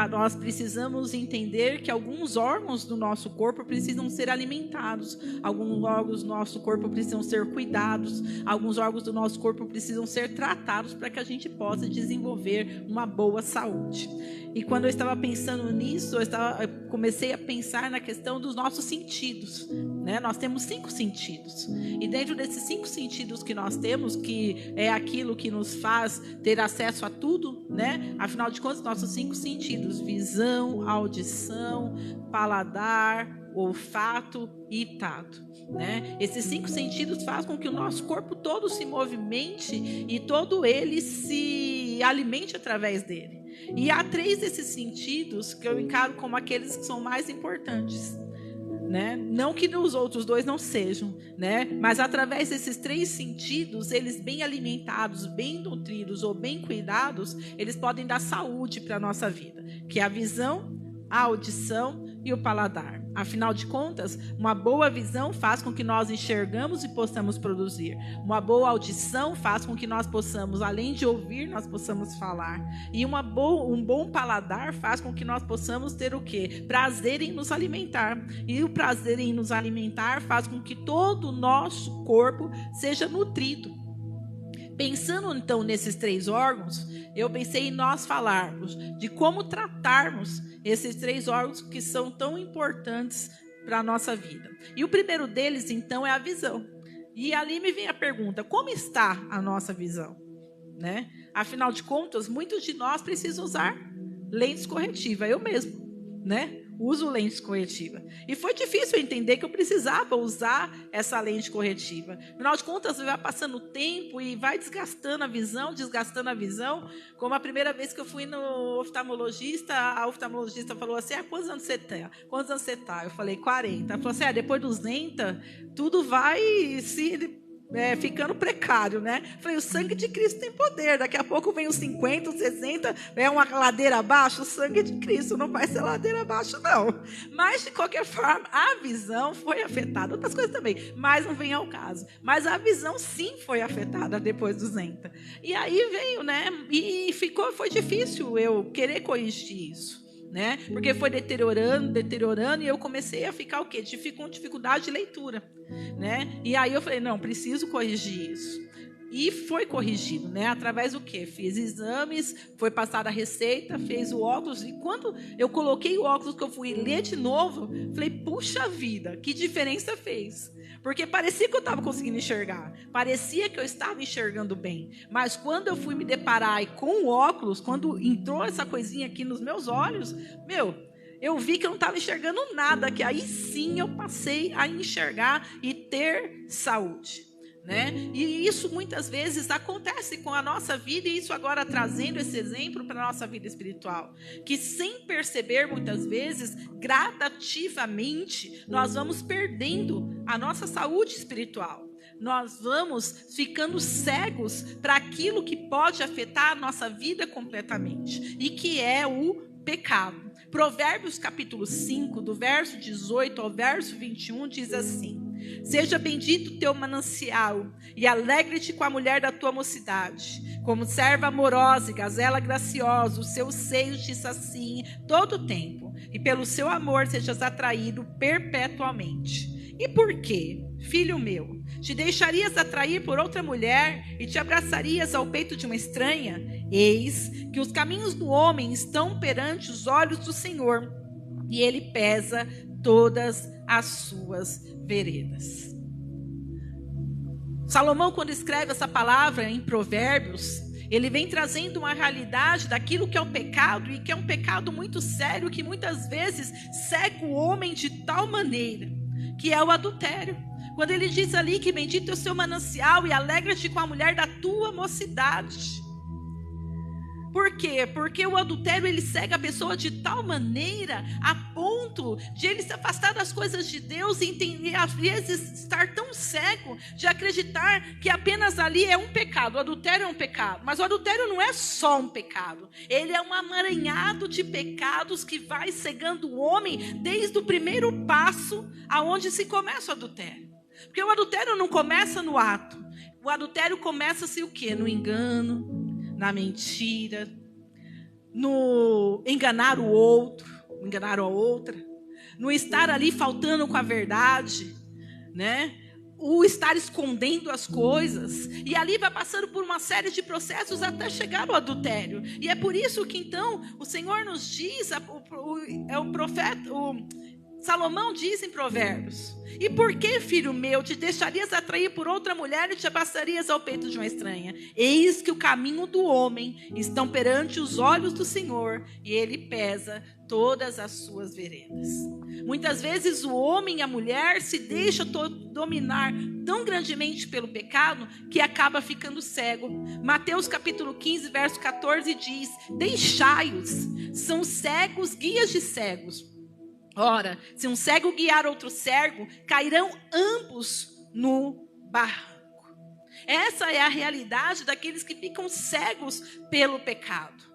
nós precisamos entender que alguns órgãos do nosso corpo precisam ser alimentados, alguns órgãos do nosso corpo precisam ser cuidados, alguns órgãos do nosso corpo precisam ser tratados para que a gente possa desenvolver uma boa saúde. E quando eu estava pensando nisso, eu comecei a pensar na questão dos nossos sentidos, né? Nós temos 5 sentidos. E dentro desses 5 sentidos que nós temos, que é aquilo que nos faz ter acesso a tudo, né? Afinal de contas, nossos 5 sentidos: visão, audição, paladar, olfato e tato, né? Esses 5 sentidos fazem com que o nosso corpo todo se movimente e todo ele se alimente através dele. E há 3 desses sentidos que eu encaro como aqueles que são mais importantes, né? Não que os outros 2 não sejam, né? Mas através desses 3 sentidos, eles bem alimentados, bem nutridos ou bem cuidados, eles podem dar saúde para a nossa vida, que é a visão, a audição e o paladar. Afinal de contas, uma boa visão faz com que nós enxergamos e possamos produzir. Uma boa audição faz com que nós possamos, além de ouvir, nós possamos falar. E um bom paladar faz com que nós possamos ter o quê? Prazer em nos alimentar. E o prazer em nos alimentar faz com que todo o nosso corpo seja nutrido. Pensando então nesses 3 órgãos, eu pensei em nós falarmos de como tratarmos esses 3 órgãos que são tão importantes para a nossa vida. E o primeiro deles, então, é a visão. E ali me vem a pergunta: como está a nossa visão? Né? Afinal de contas, muitos de nós precisam usar lentes corretivas. Eu mesmo, né? Uso lente corretiva. E foi difícil entender que eu precisava usar essa lente corretiva. Afinal de contas, vai passando o tempo e vai desgastando a visão. Como a primeira vez que eu fui no oftalmologista, a oftalmologista falou assim: quantos anos você tem? Quantos anos você está? Eu falei, 40. Ela falou assim: depois dos 90, tudo vai se... ficando precário, né? Falei, o sangue de Cristo tem poder. Daqui a pouco vem os 50, os 60, é uma ladeira abaixo. O sangue de Cristo não vai ser ladeira abaixo, não. Mas, de qualquer forma, a visão foi afetada. Outras coisas também, mas não vem ao caso. Mas a visão, sim, foi afetada depois dos 90. E aí veio, né? E foi difícil eu querer corrigir isso, né? Porque foi deteriorando, e eu comecei a ficar o quê? Com dificuldade de leitura, né? E aí eu falei, não, preciso corrigir isso. E foi corrigido, né? Através do quê? Fiz exames, foi passada a receita, fez o óculos, e quando eu coloquei o óculos que eu fui ler de novo, falei, puxa vida, que diferença fez. Porque parecia que eu estava conseguindo enxergar, parecia que eu estava enxergando bem, mas quando eu fui me deparar com o óculos, quando entrou essa coisinha aqui nos meus olhos, eu vi que eu não estava enxergando nada, que aí sim eu passei a enxergar e ter saúde, né? E isso muitas vezes acontece com a nossa vida, e isso agora trazendo esse exemplo para a nossa vida espiritual, que sem perceber muitas vezes, gradativamente, nós vamos perdendo a nossa saúde espiritual. Nós vamos ficando cegos para aquilo que pode afetar a nossa vida completamente, e que é o pecado. Provérbios capítulo 5, do verso 18 ao verso 21, diz assim: seja bendito o teu manancial, e alegre-te com a mulher da tua mocidade. Como serva amorosa e gazela graciosa, os seus seios te saciem todo o tempo, e pelo seu amor sejas atraído perpetuamente. E por quê, filho meu? Te deixarias atrair por outra mulher e te abraçarias ao peito de uma estranha? Eis que os caminhos do homem estão perante os olhos do Senhor, e ele pesa todas as suas veredas. Salomão, quando escreve essa palavra em Provérbios, Ele vem trazendo uma realidade daquilo que é o pecado, e que é um pecado muito sério, que muitas vezes cega o homem de tal maneira, que é o adultério. Quando ele diz ali que bendito é o seu manancial e alegra-te com a mulher da tua mocidade. Por quê? Porque o adultério, ele cega a pessoa de tal maneira, a ponto de ele se afastar das coisas de Deus e entender, às vezes, estar tão cego de acreditar que apenas ali é um pecado. O adultério é um pecado, mas o adultério não é só um pecado. Ele é um amaranhado de pecados que vai cegando o homem desde o primeiro passo aonde se começa o adultério. Porque o adultério não começa no ato. O adultério começa-se o quê? No engano, na mentira, no enganar o outro, enganar a outra, no estar ali faltando com a verdade, né? O estar escondendo as coisas, e ali vai passando por uma série de processos até chegar ao adultério. E é por isso que então o Senhor nos diz, Salomão diz em Provérbios: e por que, filho meu, te deixarias atrair por outra mulher e te abraçarias ao peito de uma estranha? Eis que o caminho do homem estão perante os olhos do Senhor, e ele pesa todas as suas veredas. Muitas vezes o homem e a mulher se deixam dominar tão grandemente pelo pecado que acaba ficando cego. Mateus capítulo 15, verso 14 diz: deixai-os, são cegos, guias de cegos. Ora, se um cego guiar outro cego, cairão ambos no barranco. Essa é a realidade daqueles que ficam cegos pelo pecado.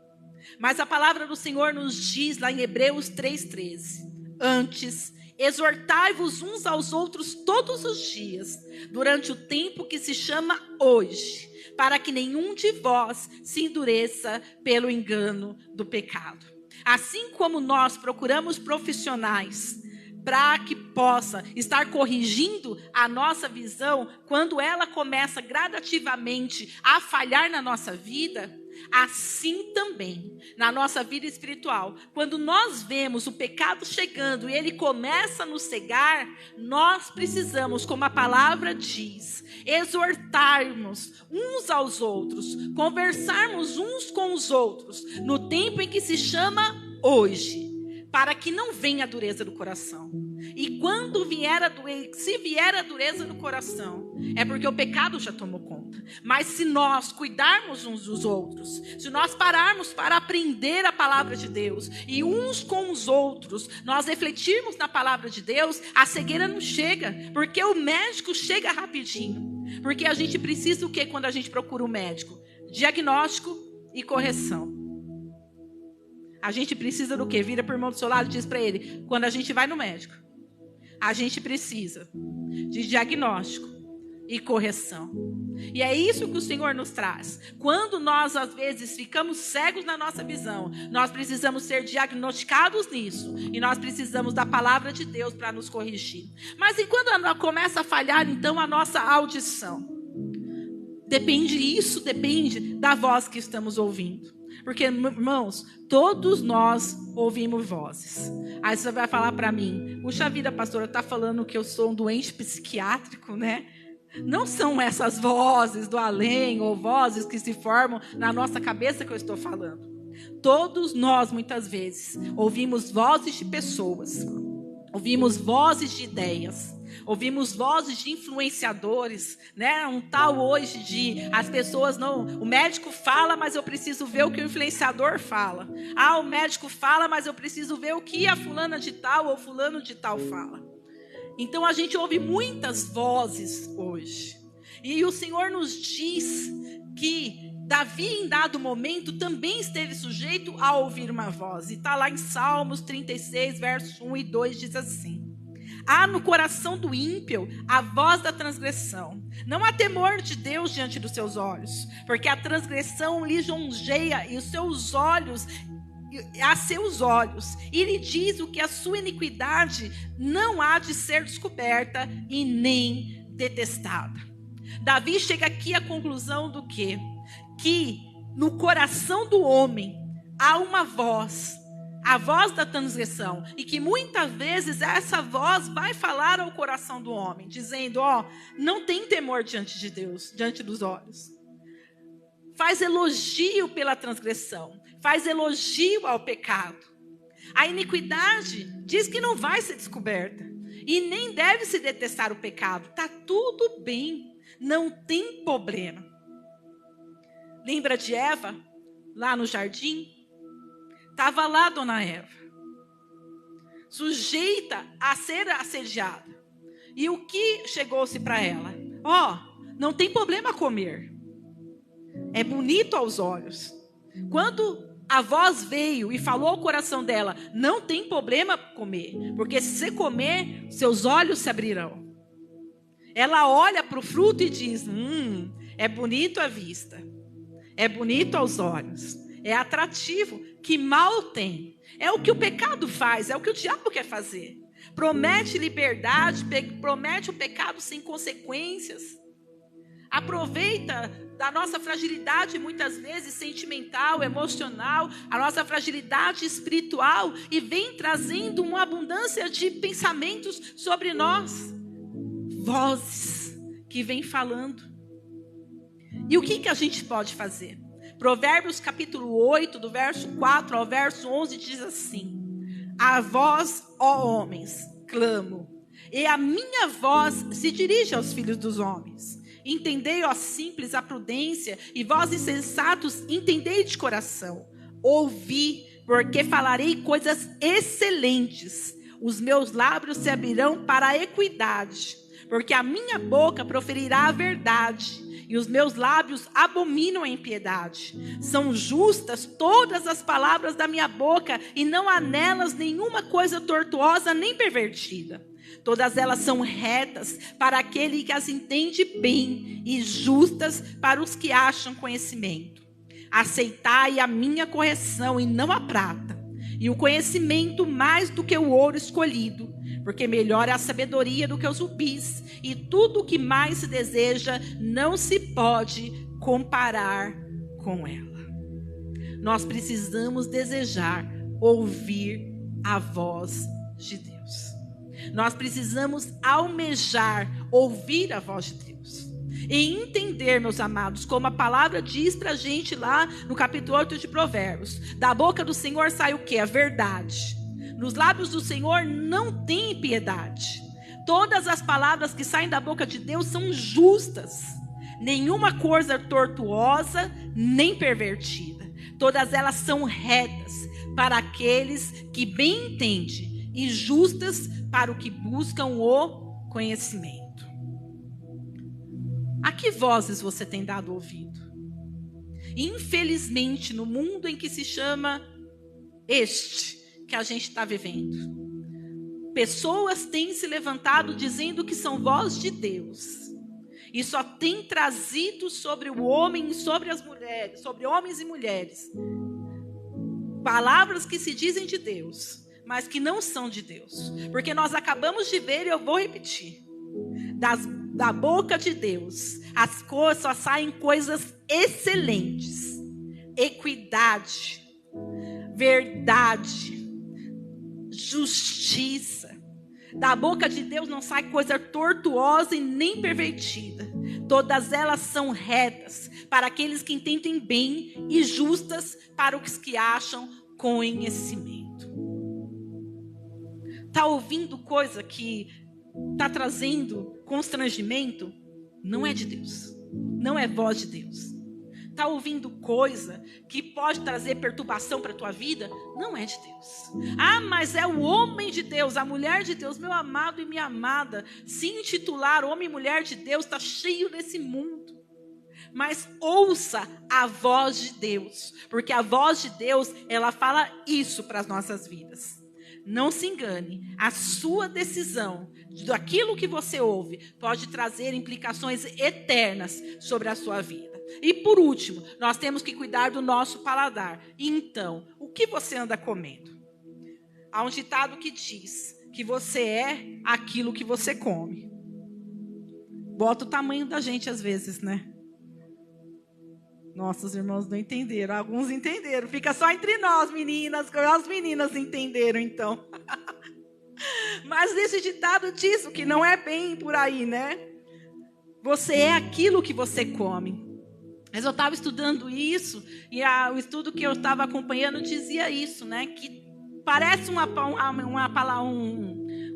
Mas a palavra do Senhor nos diz lá em Hebreus 3,13: antes, exortai-vos uns aos outros todos os dias, durante o tempo que se chama hoje, para que nenhum de vós se endureça pelo engano do pecado. Assim como nós procuramos profissionais para que possa estar corrigindo a nossa visão, quando ela começa gradativamente a falhar na nossa vida, assim também na nossa vida espiritual, quando nós vemos o pecado chegando e ele começa a nos cegar, nós precisamos, como a palavra diz, exortarmos uns aos outros, conversarmos uns com os outros, no tempo em que se chama hoje, para que não venha a dureza do coração. E quando vier se vier a dureza no coração, é porque o pecado já tomou conta. Mas se nós cuidarmos uns dos outros, se nós pararmos para aprender a palavra de Deus, e uns com os outros, nós refletirmos na palavra de Deus, a cegueira não chega, porque o médico chega rapidinho. Porque a gente precisa o quê quando a gente procura um médico? Diagnóstico e correção. A gente precisa do quê? Vira para o irmão do seu lado e diz para ele: quando a gente vai no médico, a gente precisa de diagnóstico e correção. E é isso que o Senhor nos traz. Quando nós, às vezes, ficamos cegos na nossa visão, nós precisamos ser diagnosticados nisso. E nós precisamos da palavra de Deus para nos corrigir. Mas enquanto começa a falhar, então, a nossa audição, isso depende da voz que estamos ouvindo. Porque, irmãos, todos nós ouvimos vozes. Aí você vai falar para mim: puxa vida, pastora, está falando que eu sou um doente psiquiátrico, né? Não são essas vozes do além ou vozes que se formam na nossa cabeça que eu estou falando. Todos nós, muitas vezes, ouvimos vozes de pessoas, ouvimos vozes de ideias, ouvimos vozes de influenciadores, né? Um tal hoje de as pessoas não... O médico fala, mas eu preciso ver o que o influenciador fala. Ah, o médico fala, mas eu preciso ver o que a fulana de tal ou fulano de tal fala. Então a gente ouve muitas vozes hoje. E o Senhor nos diz que Davi, em dado momento, também esteve sujeito a ouvir uma voz. E está lá em Salmos 36, versos 1 e 2, diz assim: há no coração do ímpio a voz da transgressão. Não há temor de Deus diante dos seus olhos, porque a transgressão lisonjeia e os seus olhos, a seus olhos, e lhe diz o que a sua iniquidade não há de ser descoberta e nem detestada. Davi chega aqui à conclusão do quê? Que no coração do homem há uma voz, a voz da transgressão, e que muitas vezes essa voz vai falar ao coração do homem, dizendo: ó, não tem temor diante de Deus, diante dos olhos. faz elogio pela transgressão, faz elogio ao pecado. A iniquidade diz que não vai ser descoberta e nem deve se detestar o pecado. Está tudo bem, não tem problema. Lembra de Eva, lá no jardim? Estava lá Dona Eva, sujeita a ser assediada. E o que chegou-se para ela? Não tem problema comer. É bonito aos olhos. Quando a voz veio e falou ao coração dela, não tem problema comer, porque se você comer, seus olhos se abrirão. Ela olha para o fruto e diz, é bonito à vista, é bonito aos olhos, é atrativo, que mal tem. É o que o pecado faz, é o que o diabo quer fazer. Promete liberdade, promete o pecado sem consequências. Aproveita da nossa fragilidade, muitas vezes sentimental, emocional, a nossa fragilidade espiritual, e vem trazendo uma abundância de pensamentos sobre nós. Vozes que vem falando. E o que a gente pode fazer? Provérbios capítulo 8, do verso 4 ao verso 11, diz assim: a vós, ó homens, clamo, e a minha voz se dirige aos filhos dos homens. Entendei, ó simples, a prudência, e vós insensatos, entendei de coração. Ouvi, porque falarei coisas excelentes. Os meus lábios se abrirão para a equidade, porque a minha boca proferirá a verdade, e os meus lábios abominam a impiedade. São justas todas as palavras da minha boca, e não há nelas nenhuma coisa tortuosa nem pervertida. Todas elas são retas para aquele que as entende bem, e justas para os que acham conhecimento. Aceitai a minha correção e não a prata, e o conhecimento mais do que o ouro escolhido, porque melhor é a sabedoria do que os rubis, e tudo o que mais se deseja não se pode comparar com ela. Nós precisamos desejar ouvir a voz de Deus. Nós precisamos almejar ouvir a voz de Deus. E entender, meus amados, como a palavra diz para a gente lá no capítulo 8 de Provérbios. Da boca do Senhor sai o quê? A verdade. Nos lábios do Senhor não tem impiedade. Todas as palavras que saem da boca de Deus são justas. Nenhuma coisa tortuosa, nem pervertida. Todas elas são retas para aqueles que bem entendem, e justas para o que buscam o conhecimento. A que vozes você tem dado ouvido? Infelizmente, no mundo em que se chama este que a gente está vivendo, pessoas têm se levantado dizendo que são voz de Deus, e só tem trazido sobre o homem e sobre as mulheres, sobre homens e mulheres, palavras que se dizem de Deus, mas que não são de Deus. Porque nós acabamos de ver, e eu vou repetir, da boca de Deus, as coisas só saem coisas excelentes, equidade, verdade, justiça. Da boca de Deus não sai coisa tortuosa e nem pervertida. Todas elas são retas para aqueles que entendem bem, e justas para os que acham conhecimento. Está ouvindo coisa que está trazendo constrangimento? Não é de Deus. Não é voz de Deus. Está ouvindo coisa que pode trazer perturbação para a tua vida? Não é de Deus. Mas é o homem de Deus, a mulher de Deus. Meu amado e minha amada, se intitular homem e mulher de Deus, está cheio desse mundo. Mas ouça a voz de Deus, porque a voz de Deus, ela fala isso para as nossas vidas. Não se engane, a sua decisão, daquilo que você ouve, pode trazer implicações eternas sobre a sua vida. E por último, nós temos que cuidar do nosso paladar. Então, o que você anda comendo? Há um ditado que diz que você é aquilo que você come. Bota o tamanho da gente às vezes, né? Nossos irmãos não entenderam. Alguns entenderam. Fica só entre nós, meninas. As meninas entenderam, então. Mas esse ditado diz que não é bem por aí, né? Você é aquilo que você come. Mas eu estava estudando isso, e o estudo que eu estava acompanhando dizia isso, né? Que parece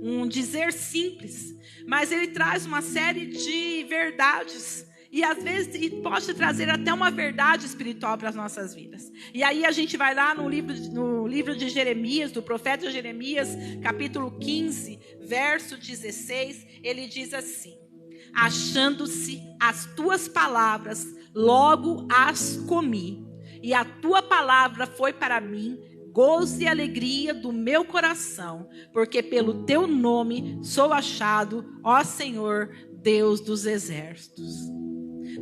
um dizer simples, mas ele traz uma série de verdades. E às vezes pode trazer até uma verdade espiritual para as nossas vidas. E aí a gente vai lá no livro de Jeremias, do profeta Jeremias, capítulo 15, verso 16, ele diz assim: achando-se as tuas palavras, logo as comi, e a tua palavra foi para mim gozo e alegria do meu coração, porque pelo teu nome sou achado, ó Senhor, Deus dos exércitos.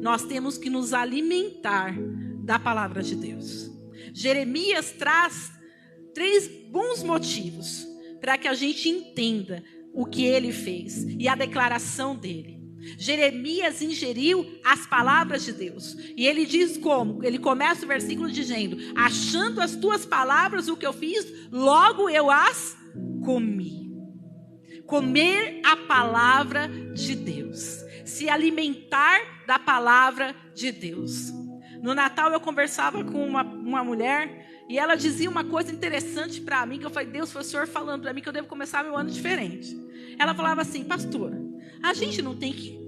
Nós temos que nos alimentar da palavra de Deus. Jeremias traz 3 bons motivos para que a gente entenda o que ele fez e a declaração dele. Jeremias ingeriu as palavras de Deus. E ele diz como? Ele começa o versículo dizendo: achando as tuas palavras o que eu fiz, logo eu as comi. Comer a palavra de Deus. Se alimentar da palavra de Deus. No Natal eu conversava com uma mulher e ela dizia uma coisa interessante para mim, que eu falei: Deus, foi o Senhor falando para mim que eu devo começar meu ano diferente. Ela falava assim: pastora, a gente não tem que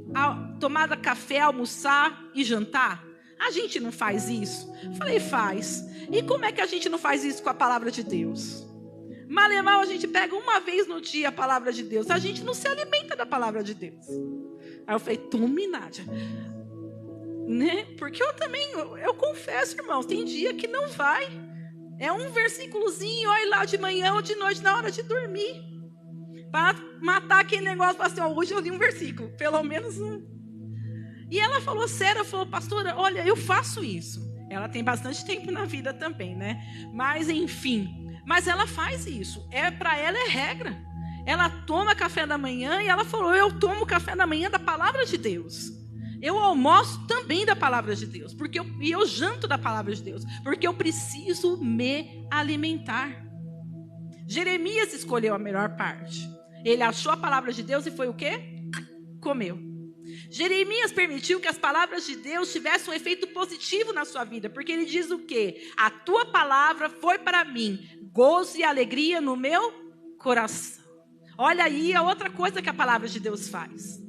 tomar café, almoçar e jantar? A gente não faz isso? Eu falei: faz. E como é que a gente não faz isso com a palavra de Deus? Mal a gente pega uma vez no dia a palavra de Deus. A gente não se alimenta da palavra de Deus. Aí eu falei: tome, Nádia. Né? Porque eu confesso, irmãos, tem dia que não vai. É um versículozinho, olha lá de manhã ou de noite, na hora de dormir. Para matar aquele negócio, para assim, hoje eu li um versículo, pelo menos um. E ela falou sério, ela falou: pastora, olha, eu faço isso. Ela tem bastante tempo na vida também, né? Mas enfim, mas ela faz isso. Para ela é regra. Ela toma café da manhã e ela falou: eu tomo café da manhã da palavra de Deus. Eu almoço também da palavra de Deus, e eu janto da palavra de Deus, porque eu preciso me alimentar. Jeremias escolheu a melhor parte. Ele achou a palavra de Deus e foi o quê? Comeu. Jeremias permitiu que as palavras de Deus tivessem um efeito positivo na sua vida, porque ele diz o quê? A tua palavra foi para mim gozo e alegria no meu coração. Olha aí a outra coisa que a palavra de Deus faz.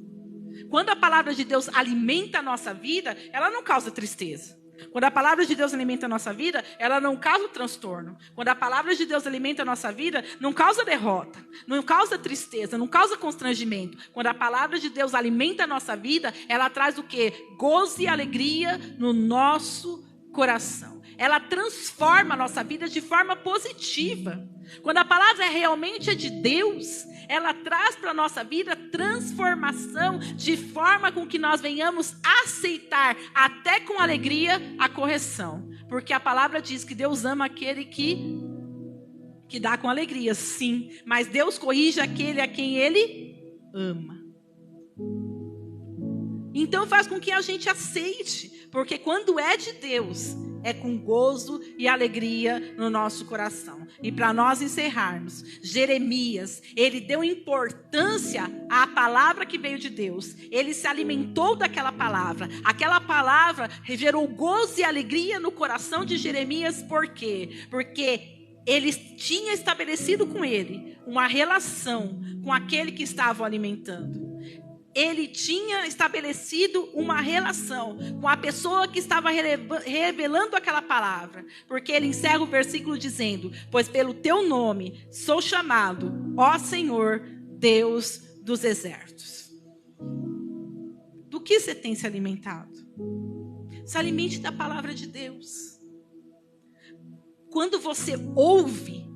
Quando a palavra de Deus alimenta a nossa vida, ela não causa tristeza. Quando a palavra de Deus alimenta a nossa vida, ela não causa transtorno. Quando a palavra de Deus alimenta a nossa vida, não causa derrota, não causa tristeza, não causa constrangimento. Quando a palavra de Deus alimenta a nossa vida, ela traz o quê? Gozo e alegria no nosso coração. Ela transforma a nossa vida de forma positiva. Quando a palavra realmente é de Deus, ela traz para a nossa vida transformação de forma com que nós venhamos aceitar até com alegria a correção. Porque a palavra diz que Deus ama aquele que dá com alegria, sim. Mas Deus corrige aquele a quem Ele ama. Então faz com que a gente aceite. Porque quando é de Deus, é com gozo e alegria no nosso coração. E para nós encerrarmos, Jeremias, ele deu importância à palavra que veio de Deus. Ele se alimentou daquela palavra. Aquela palavra gerou gozo e alegria no coração de Jeremias. Por quê? Porque ele tinha estabelecido com ele uma relação com aquele que estava o alimentando. Ele tinha estabelecido uma relação com a pessoa que estava revelando aquela palavra. Porque ele encerra o versículo dizendo: pois pelo teu nome sou chamado, ó Senhor, Deus dos exércitos. Do que você tem se alimentado? Se alimente da palavra de Deus. Quando você ouve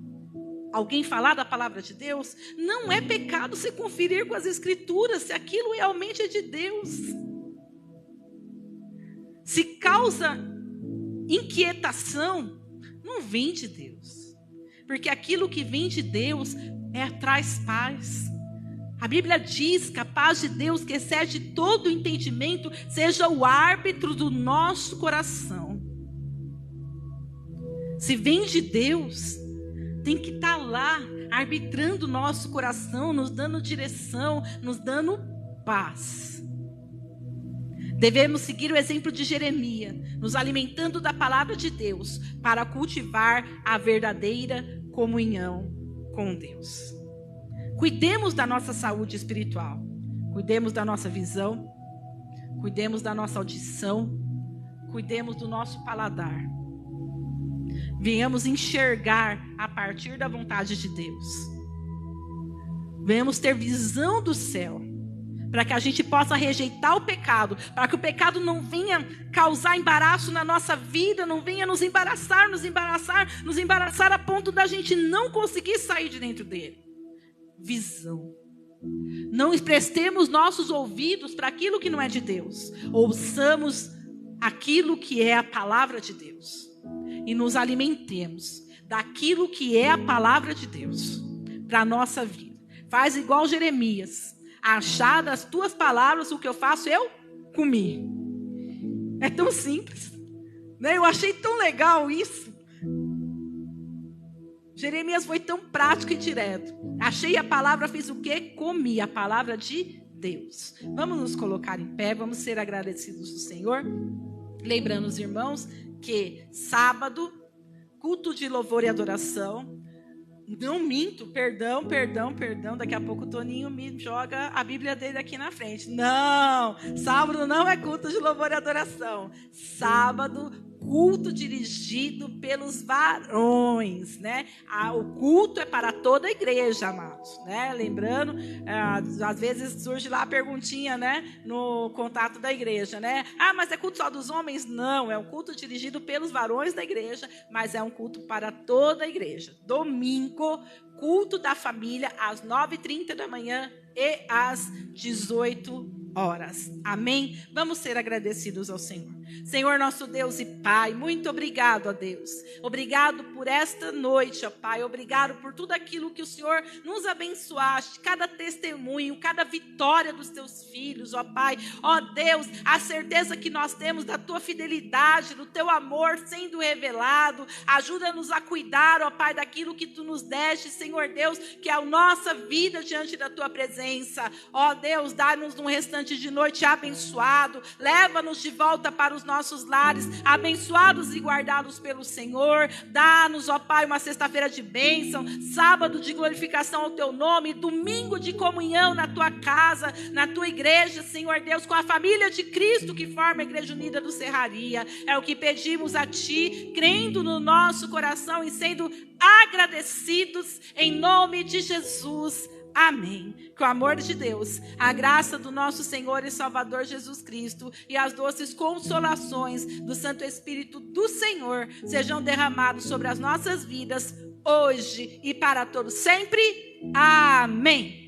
alguém falar da palavra de Deus, não é pecado se conferir com as escrituras se aquilo realmente é de Deus. Se causa inquietação, não vem de Deus. Porque aquilo que vem de Deus traz paz. A Bíblia diz que a paz de Deus, que excede todo o entendimento, seja o árbitro do nosso coração. Se vem de Deus, tem que estar lá, arbitrando o nosso coração, nos dando direção, nos dando paz. Devemos seguir o exemplo de Jeremias, nos alimentando da palavra de Deus para cultivar a verdadeira comunhão com Deus. Cuidemos da nossa saúde espiritual, cuidemos da nossa visão, cuidemos da nossa audição, cuidemos do nosso paladar. Venhamos enxergar a partir da vontade de Deus. Venhamos ter visão do céu, para que a gente possa rejeitar o pecado, para que o pecado não venha causar embaraço na nossa vida, não venha nos embaraçar a ponto da gente não conseguir sair de dentro dele. Visão. Não emprestemos nossos ouvidos para aquilo que não é de Deus. Ouçamos aquilo que é a palavra de Deus. E nos alimentemos daquilo que é a palavra de Deus para a nossa vida. Faz igual Jeremias. Achar das tuas palavras o que eu faço, eu comi. É tão simples, né? Eu achei tão legal isso. Jeremias foi tão prático e direto. Achei a palavra, fiz o quê? Comi a palavra de Deus. Vamos nos colocar em pé, vamos ser agradecidos do Senhor. Lembrando os irmãos que sábado, culto de louvor e adoração. Não minto, perdão. Daqui a pouco o Toninho me joga a Bíblia dele aqui na frente. Não, sábado não é culto de louvor e adoração. Sábado, culto dirigido pelos varões, né? O culto é para toda a igreja, amados, né? Lembrando, às vezes surge lá a perguntinha, né? No contato da igreja, né? Mas é culto só dos homens? Não, é um culto dirigido pelos varões da igreja, mas é um culto para toda a igreja. Domingo, culto da família, às 9h30 da manhã e às 18 horas. Amém? Vamos ser agradecidos ao Senhor. Senhor, nosso Deus e Pai, muito obrigado, ó Deus. Obrigado por esta noite, ó Pai. Obrigado por tudo aquilo que o Senhor nos abençoaste, cada testemunho, cada vitória dos teus filhos, ó Pai. Ó Deus, a certeza que nós temos da tua fidelidade, do teu amor sendo revelado. Ajuda-nos a cuidar, ó Pai, daquilo que tu nos deste, Senhor Deus, que é a nossa vida diante da tua presença. Ó Deus, dá-nos um restante de noite abençoado. Leva-nos de volta para os nossos lares, abençoados e guardados pelo Senhor. Dá-nos, ó Pai, uma sexta-feira de bênção, sábado de glorificação ao teu nome, domingo de comunhão na tua casa, na tua igreja, Senhor Deus, com a família de Cristo que forma a Igreja Unida do Serraria. É o que pedimos a ti, crendo no nosso coração e sendo agradecidos em nome de Jesus. Amém. Que o amor de Deus, a graça do nosso Senhor e Salvador Jesus Cristo e as doces consolações do Santo Espírito do Senhor sejam derramados sobre as nossas vidas hoje e para todos sempre. Amém.